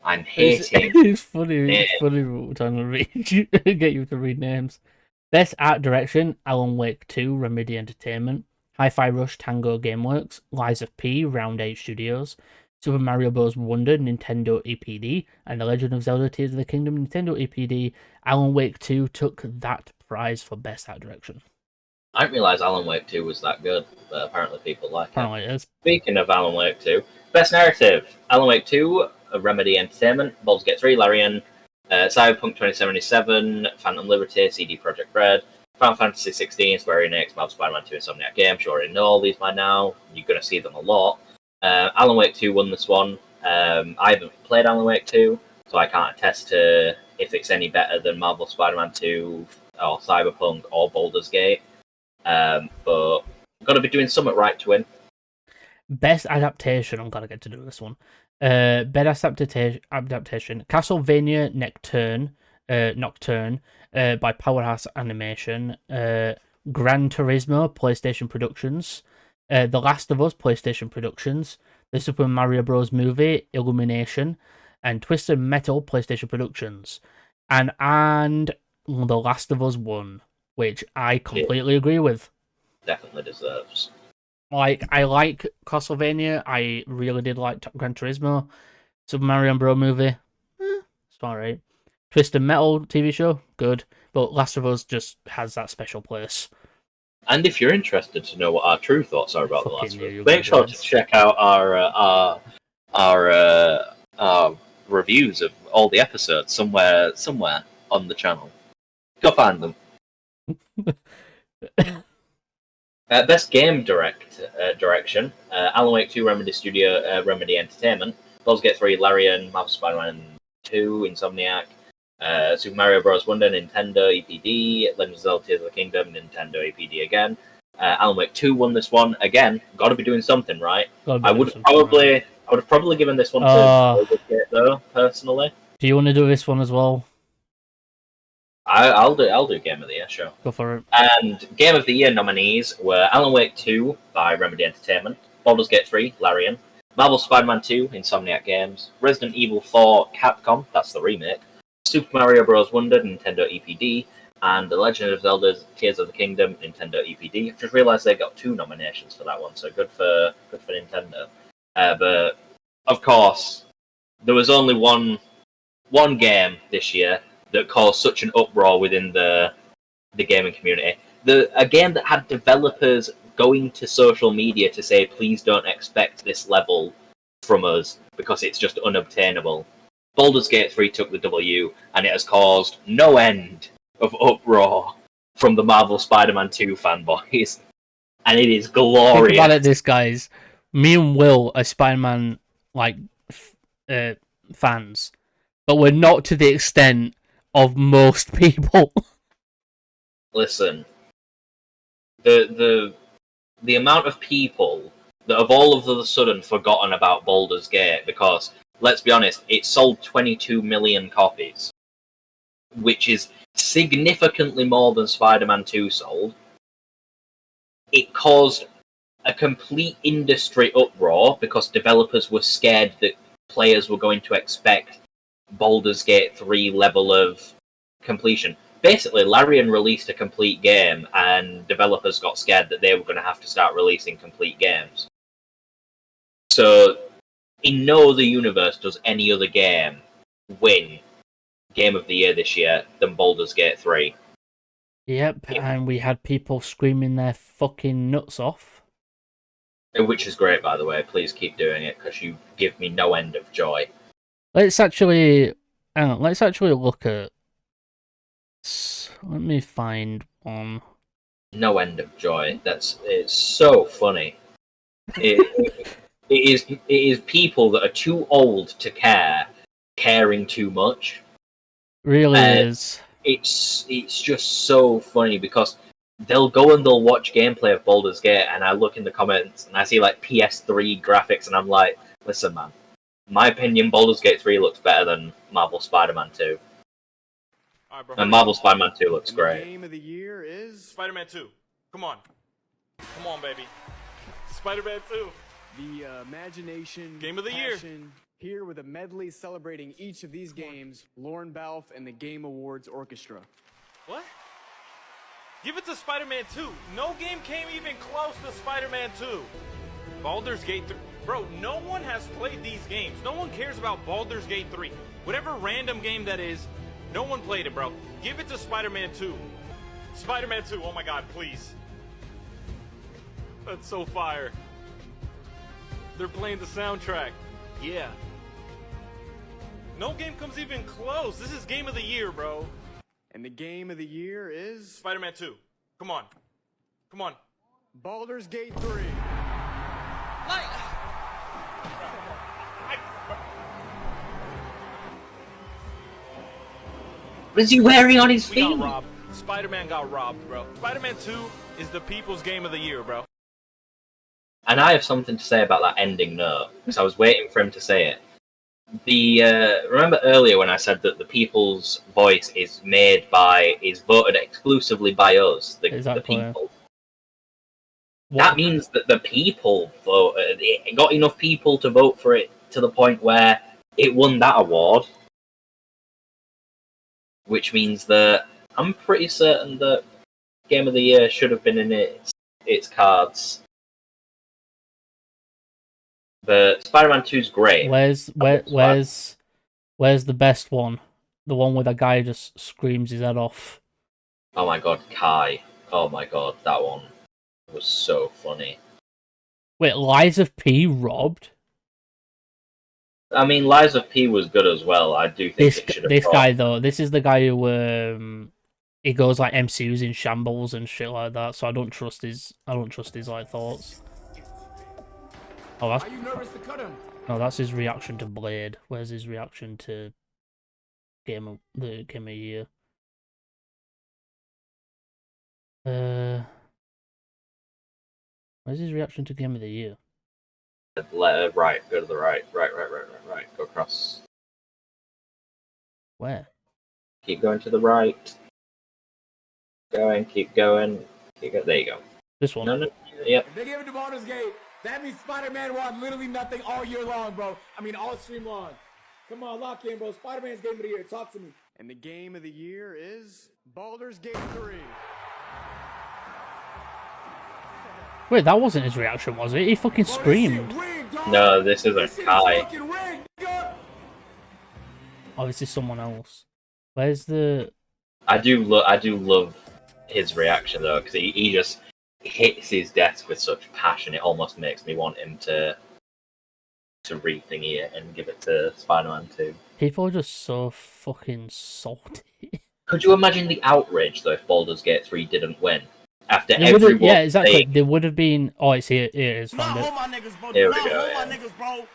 I'm hating. It's funny. It's funny we're trying to read, get you to read names. Best Art Direction: Alan Wake 2, Remedy Entertainment. Hi-Fi Rush, Tango Gameworks. Lies of P, Round 8 Studios. Super Mario Bros. Wonder, Nintendo EPD. And The Legend of Zelda Tears of the Kingdom, Nintendo EPD. Alan Wake 2 took that prize for Best Art Direction. I didn't realise Alan Wake 2 was that good, but apparently people like Apparently it. it is. Speaking of Alan Wake 2, Best Narrative: Alan Wake 2, Remedy Entertainment. Baldur's Gate 3, Larian. Cyberpunk 2077, Phantom Liberty, CD Projekt Red. Final Fantasy 16, Square Enix, Marvel Spider-Man 2, Insomniac Games. You already know all these by now. You're going to see them a lot. Alan Wake 2 won this one. I haven't played Alan Wake 2, so I can't attest to if it's any better than Marvel Spider-Man 2 or Cyberpunk or Baldur's Gate. But got to be doing something right to win. Best Adaptation. I'm gonna get to do this one. Best Adaptation. Castlevania Nocturne by Powerhouse Animation. Gran Turismo, PlayStation Productions. The Last of Us, PlayStation Productions. The Super Mario Bros. Movie, Illumination. And Twisted Metal, PlayStation Productions. And The Last of Us won, which I completely agree with. Definitely deserves. Like, I like Castlevania. I really did like Gran Turismo. Super Mario Bros. Movie, it's alright. Twisted Metal TV show, good. But Last of Us just has that special place. And if you're interested to know what our true thoughts are about The Last of Fucking Us, make sure to check out our reviews of all the episodes somewhere on the channel. Go find them. Best game direction: Alan Wake 2, Remedy Entertainment. Baldur's Gate 3, Larian. Marvel Spider-Man 2, Insomniac. Super Mario Bros. Wonder, Nintendo EPD. Legend of Zelda Tears of the Kingdom, Nintendo EPD again. Alan Wake 2 won this one again. Got to be doing something right. I would have probably given this one to Baldur's Gate though, personally. Do you want to do this one as well? I'll do Game of the Year, sure. Go for it. And Game of the Year nominees were Alan Wake 2 by Remedy Entertainment, Baldur's Gate 3, Larian, Marvel Spider-Man 2, Insomniac Games, Resident Evil 4, Capcom, that's the remake, Super Mario Bros. Wonder, Nintendo EPD, and The Legend of Zelda Tears of the Kingdom, Nintendo EPD. I just realised they got 2 nominations for that one, so good for Nintendo. But of course, there was only one game this year that caused such an uproar within the gaming community. A game that had developers going to social media to say, please don't expect this level from us because it's just unobtainable. Baldur's Gate 3 took the W, and it has caused no end of uproar from the Marvel Spider-Man 2 fanboys. And it is glorious. Think about it, this guys. Me and Will are Spider-Man fans, but we're not to the extent of most people. Listen, the amount of people that have all of a sudden forgotten about Baldur's Gate because, let's be honest, it sold 22 million copies, which is significantly more than Spider-Man 2 sold. It caused a complete industry uproar because developers were scared that players were going to expect Baldur's Gate 3 level of completion. Basically, Larian released a complete game, and developers got scared that they were going to have to start releasing complete games. So, in no other universe does any other game win Game of the Year this year than Baldur's Gate 3. Yep, and we had people screaming their fucking nuts off. Which is great, by the way. Please keep doing it, because you give me no end of joy. Let's actually look at... Let me find one. No end of joy. It's so funny. It is people that are too old to care, caring too much. Really is. It's just so funny because they'll go and they'll watch gameplay of Baldur's Gate, and I look in the comments and I see like PS3 graphics, and I'm like, listen, man, in my opinion, Baldur's Gate 3 looks better than Marvel Spider-Man 2. All right, bro, And Marvel Spider-Man 2 looks great. The game of the year is Spider-Man 2. Come on, baby. Spider-Man 2. the imagination Game of the year. passion, here with a medley celebrating each of these games, Lauren Balfe and the Game Awards Orchestra. What? Give it to Spider-Man 2. No game came even close to Spider-Man 2. Baldur's Gate 3. Bro, no one has played these games. No one cares about Baldur's Gate 3. Whatever random game that is, no one played it, bro. Give it to Spider-Man 2. Spider-Man 2, oh my god, please. That's so fire. They're playing the soundtrack. Yeah. No game comes even close. This is game of the year, bro. And the game of the year is Spider-Man 2. Come on. Baldur's Gate 3. What is he wearing on his We feet? got robbed. Spider-Man got robbed, bro. Spider-Man 2 is the people's game of the year, bro. And I have something to say about that ending note, because I was waiting for him to say it. Remember earlier when I said that the people's voice is voted exclusively by us, the people. That means that the people voted. It got enough people to vote for it to the point where it won that award. Which means that I'm pretty certain that Game of the Year should have been in its cards. But Spider-Man 2 is great. Where's the best one? The one where the guy just screams his head off. Oh my god, Kai. Oh my god, that one was so funny. Wait, Lies of P robbed? I mean, Lies of P was good as well. I do think it should have. This guy though, this is the guy who he goes like MCU's in shambles and shit like that. So I don't trust his like thoughts. Oh, that's... Are you nervous to cut him? No, that's his reaction to Blade. Where's his reaction to the Game of Year? Where's his reaction to Game of the Year? Right, go to the right. Right. Go across. Where? Keep going to the right. Keep going. There you go. This one? No. Yep. If they give it to Baldur's Gate, that means Spider-Man won literally nothing all year long, bro. I mean, all stream long. Come on, lock in, bro. Spider-Man's game of the year. Talk to me. And the game of the year is Baldur's Gate 3. Wait, that wasn't his reaction, was it? He fucking screamed. No, this isn't Kai. Oh, this is someone else. Where's the... I do love his reaction though, because he just hits his desk with such passion. It almost makes me want him to re-thingy it and give it to Spider-Man 2. People are just so fucking salty. Could you imagine the outrage though if Baldur's Gate 3 didn't win? After They everyone would've- yeah, exactly. saying, They would have been... Oh, it's here. Here it is. Found it. Hold my niggas, bro. Here we go, Hold yeah. my niggas, bro.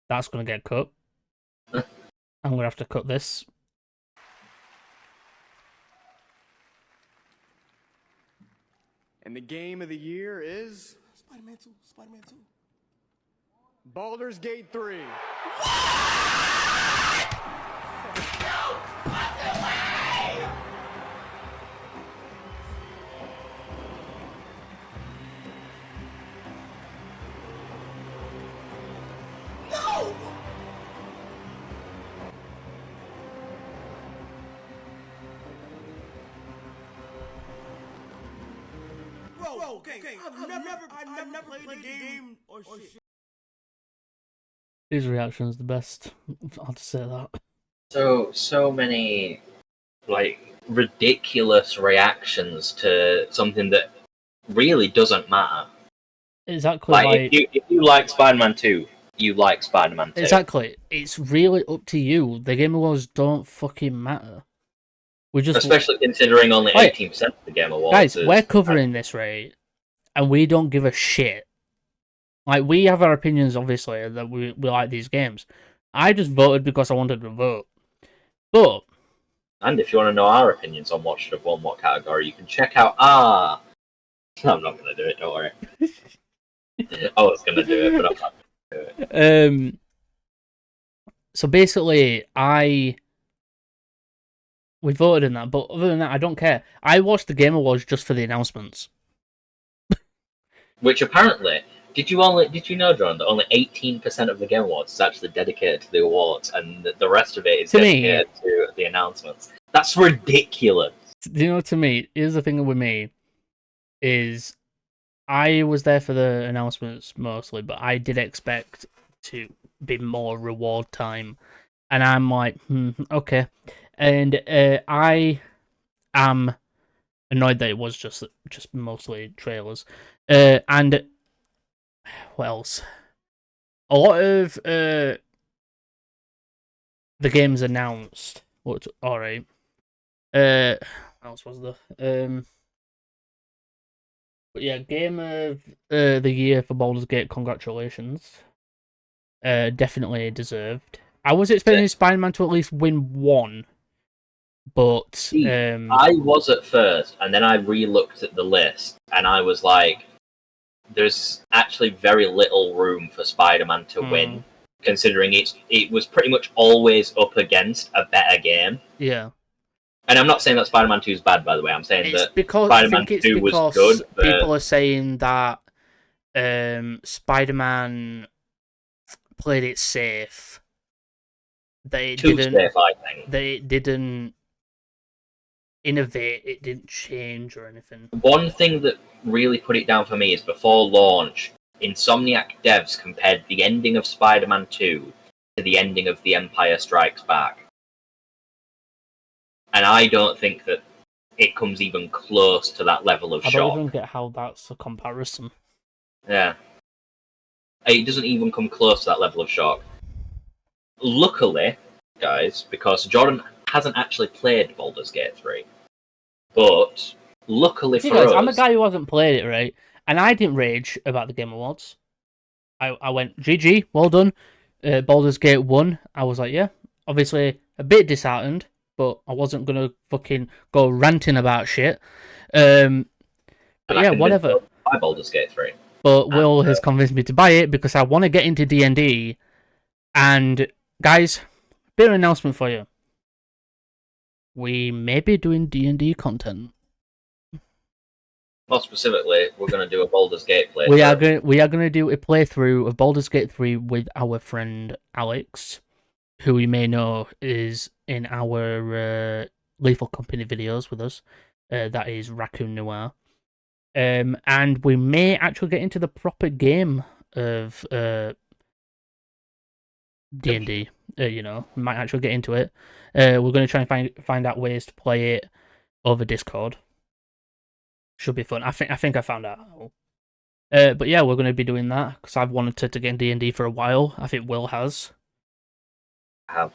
That's gonna get cut. I'm gonna have to cut this. And the game of the year is Spider-Man 2. Spider-Man 2. Baldur's Gate 3. Bro, okay. I've never played the game or shit. His reaction's the best. I'll just say that. so many like ridiculous reactions to something that really doesn't matter. Exactly. Like if you like Spider-Man 2, you like Spider-Man 2. Exactly. It's really up to you. The Game Awards don't fucking matter. We just... Especially considering only 18% of the Game Awards. Guys, we're covering this, right? and we don't give a shit. Like, we have our opinions, obviously, that we like these games. I just voted because I wanted to vote. But... And if you want to know our opinions on what should have won what category, you can check out our... I'm not going to do it, don't worry. I was going to do it, but I'm not going to do it. So basically, we voted in that, but other than that, I don't care. I watched the Game Awards just for the announcements. Which apparently... Did you know, John, that only 18% of the Game Awards is actually dedicated to the awards, and the rest of it is dedicated to the announcements? That's ridiculous. You know, to me, here's the thing with me, is I was there for the announcements mostly, but I did expect to be more reward time, and I'm like, okay. And I am annoyed that it was just mostly trailers. And what else? A lot of the games announced looked alright. What else was there? But yeah, game of the year for Baldur's Gate. Congratulations. Definitely deserved. I was expecting Spider-Man to at least win one, but I was at first, and then I re-looked at the list, and I was like, there's actually very little room for Spider-Man to win, considering it was pretty much always up against a better game. Yeah. And I'm not saying that Spider-Man 2 is bad, by the way. I'm saying that Spider-Man 2 was good. But... people are saying that Spider-Man played it safe. They didn't. Safe, I think. They didn't innovate. It didn't change or anything. One thing that really put it down for me is before launch, Insomniac devs compared the ending of Spider-Man 2 to the ending of The Empire Strikes Back. And I don't think that it comes even close to that level of shock. I don't even get how that's a comparison. Yeah. It doesn't even come close to that level of shock. Luckily, guys, because Jordan hasn't actually played Baldur's Gate 3. But, luckily for us... I'm a guy who hasn't played it, right? And I didn't rage about the Game Awards. I went, GG, well done. Baldur's Gate 1, I was like, yeah. Obviously, a bit disheartened, but I wasn't going to fucking go ranting about shit. But yeah, whatever. Buy Baldur's Gate 3. But Will has convinced me to buy it because I want to get into D&D. And, guys, bit of an announcement for you. We may be doing D&D content. More specifically, we're going to do a Baldur's Gate playthrough. We are going to do a playthrough of Baldur's Gate 3 with our friend Alex, who you may know is in our Lethal Company videos with us. That is Raccoon Noir. And we may actually get into the proper game of D&D. We might actually get into it. We're going to try and find out ways to play it over Discord. Should be fun. I think I found out how. But yeah, we're going to be doing that because I've wanted to get in D&D for a while. I think Will has. I have.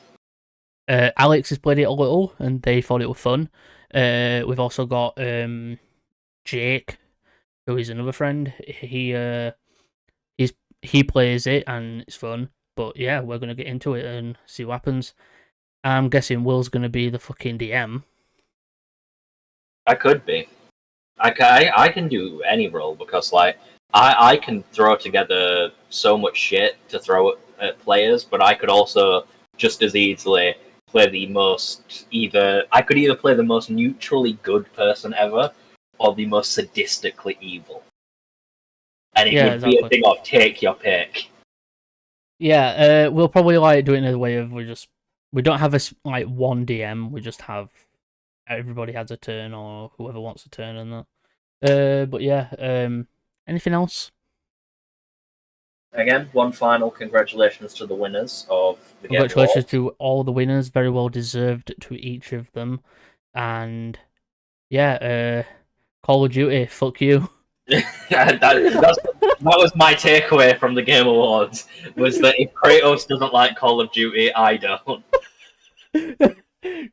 Alex has played it a little, and they thought it was fun. We've also got Jake, who is another friend. He plays it, and it's fun. But yeah, we're going to get into it and see what happens. I'm guessing Will's going to be the fucking DM. I could be. I can do any role because, I can throw together so much shit to throw at players, but I could also just as easily play the most I could either play the most neutrally good person ever or the most sadistically evil. And it would be a thing of take your pick. Yeah, we'll probably do it in a way of we don't have one DM, we just have everybody has a turn or whoever wants a turn and that. But yeah, anything else? Again, one final congratulations to the winners of the Game Awards. Congratulations to all the winners, very well deserved to each of them. And yeah, Call of Duty, fuck you. that was my takeaway from the Game Awards, was that if Kratos doesn't like Call of Duty, I don't.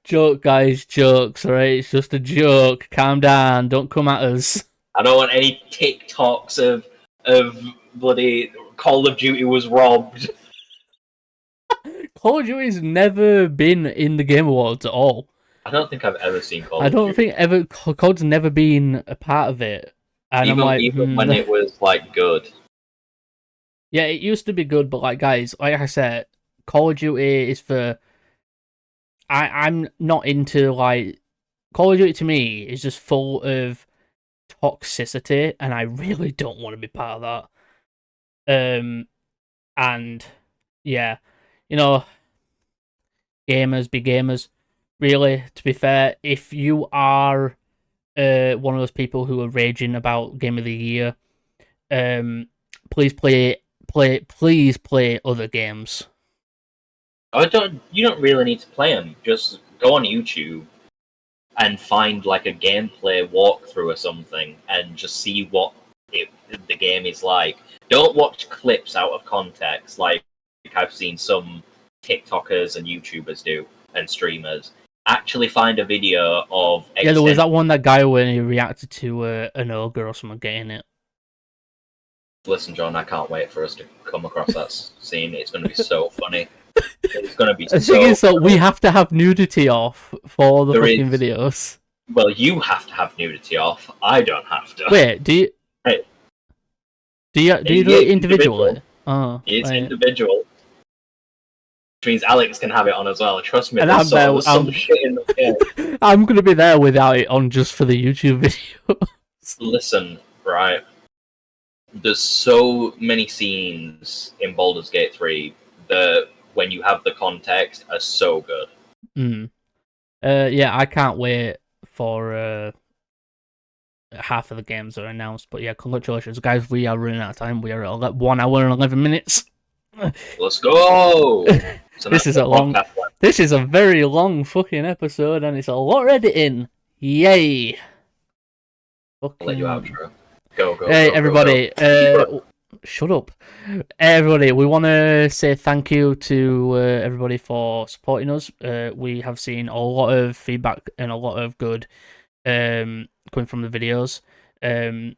Joke, guys, jokes, alright? It's just a joke. Calm down, don't come at us. I don't want any TikToks of bloody Call of Duty was robbed. Call of Duty's never been in the Game Awards at all. I don't think I've ever seen Call I of don't Duty. think COD's never been a part of it. And I'm like, Even when it was like good. Yeah, it used to be good, but like guys, like I said, Call of Duty is for. I'm not into like Call of Duty. To me is just full of toxicity, and I really don't want to be part of that. And yeah, you know, gamers be gamers. Really, to be fair, if you are one of those people who are raging about Game of the Year, please play other games. You don't really need to play them. Just go on YouTube and find like a gameplay walkthrough or something, and just see what the game is like. Don't watch clips out of context, like I've seen some TikTokers and YouTubers do, and streamers. Actually, find a video of. Yeah, there was that guy when he reacted to an ogre or someone getting it. Listen, John, I can't wait for us to come across that scene. It's going to be so funny. It's going to be The so thing is that funny. we have to have nudity off for the There fucking is. videos. Well, you have to have nudity off. I don't have to. Wait, do you? Hey. Do you do it individually? Oh, It's right. individual. Which means Alex can have it on as well. Trust me, And there's I'm some shit in the game. I'm gonna be there without it on just for the YouTube video. Listen, right. There's so many scenes in Baldur's Gate 3 that, when you have the context, are so good. Yeah, I can't wait for half of the games are announced. But yeah, congratulations, guys. We are running out of time. We are at 1 hour and 11 minutes. Let's go! So This is a This is a very long fucking episode, and it's a lot of editing. Yay! I'll let you outro. Go. Hey, go, everybody. go. Shut up. Everybody, we want to say thank you to everybody for supporting us. We have seen a lot of feedback and a lot of good coming from the videos. A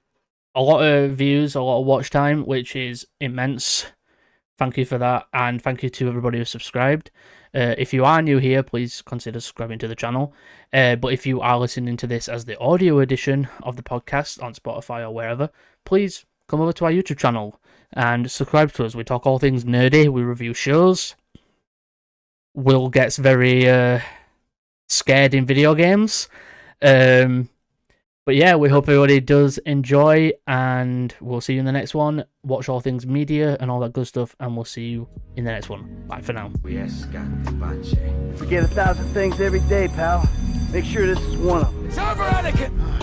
lot of views, a lot of watch time, which is immense. Thank you for that, and thank you to everybody who subscribed. If you are new here, please consider subscribing to the channel. But if you are listening to this as the audio edition of the podcast on Spotify or wherever, please come over to our YouTube channel and subscribe to us. We talk all things nerdy, we review shows. Will gets very scared in video games. But yeah, we hope everybody does enjoy, and we'll see you in the next one. Watch all things media and all that good stuff, and we'll see you in the next one. Bye for now. We forget 1,000 things every day, pal. Make sure this is one of them. Server etiquette!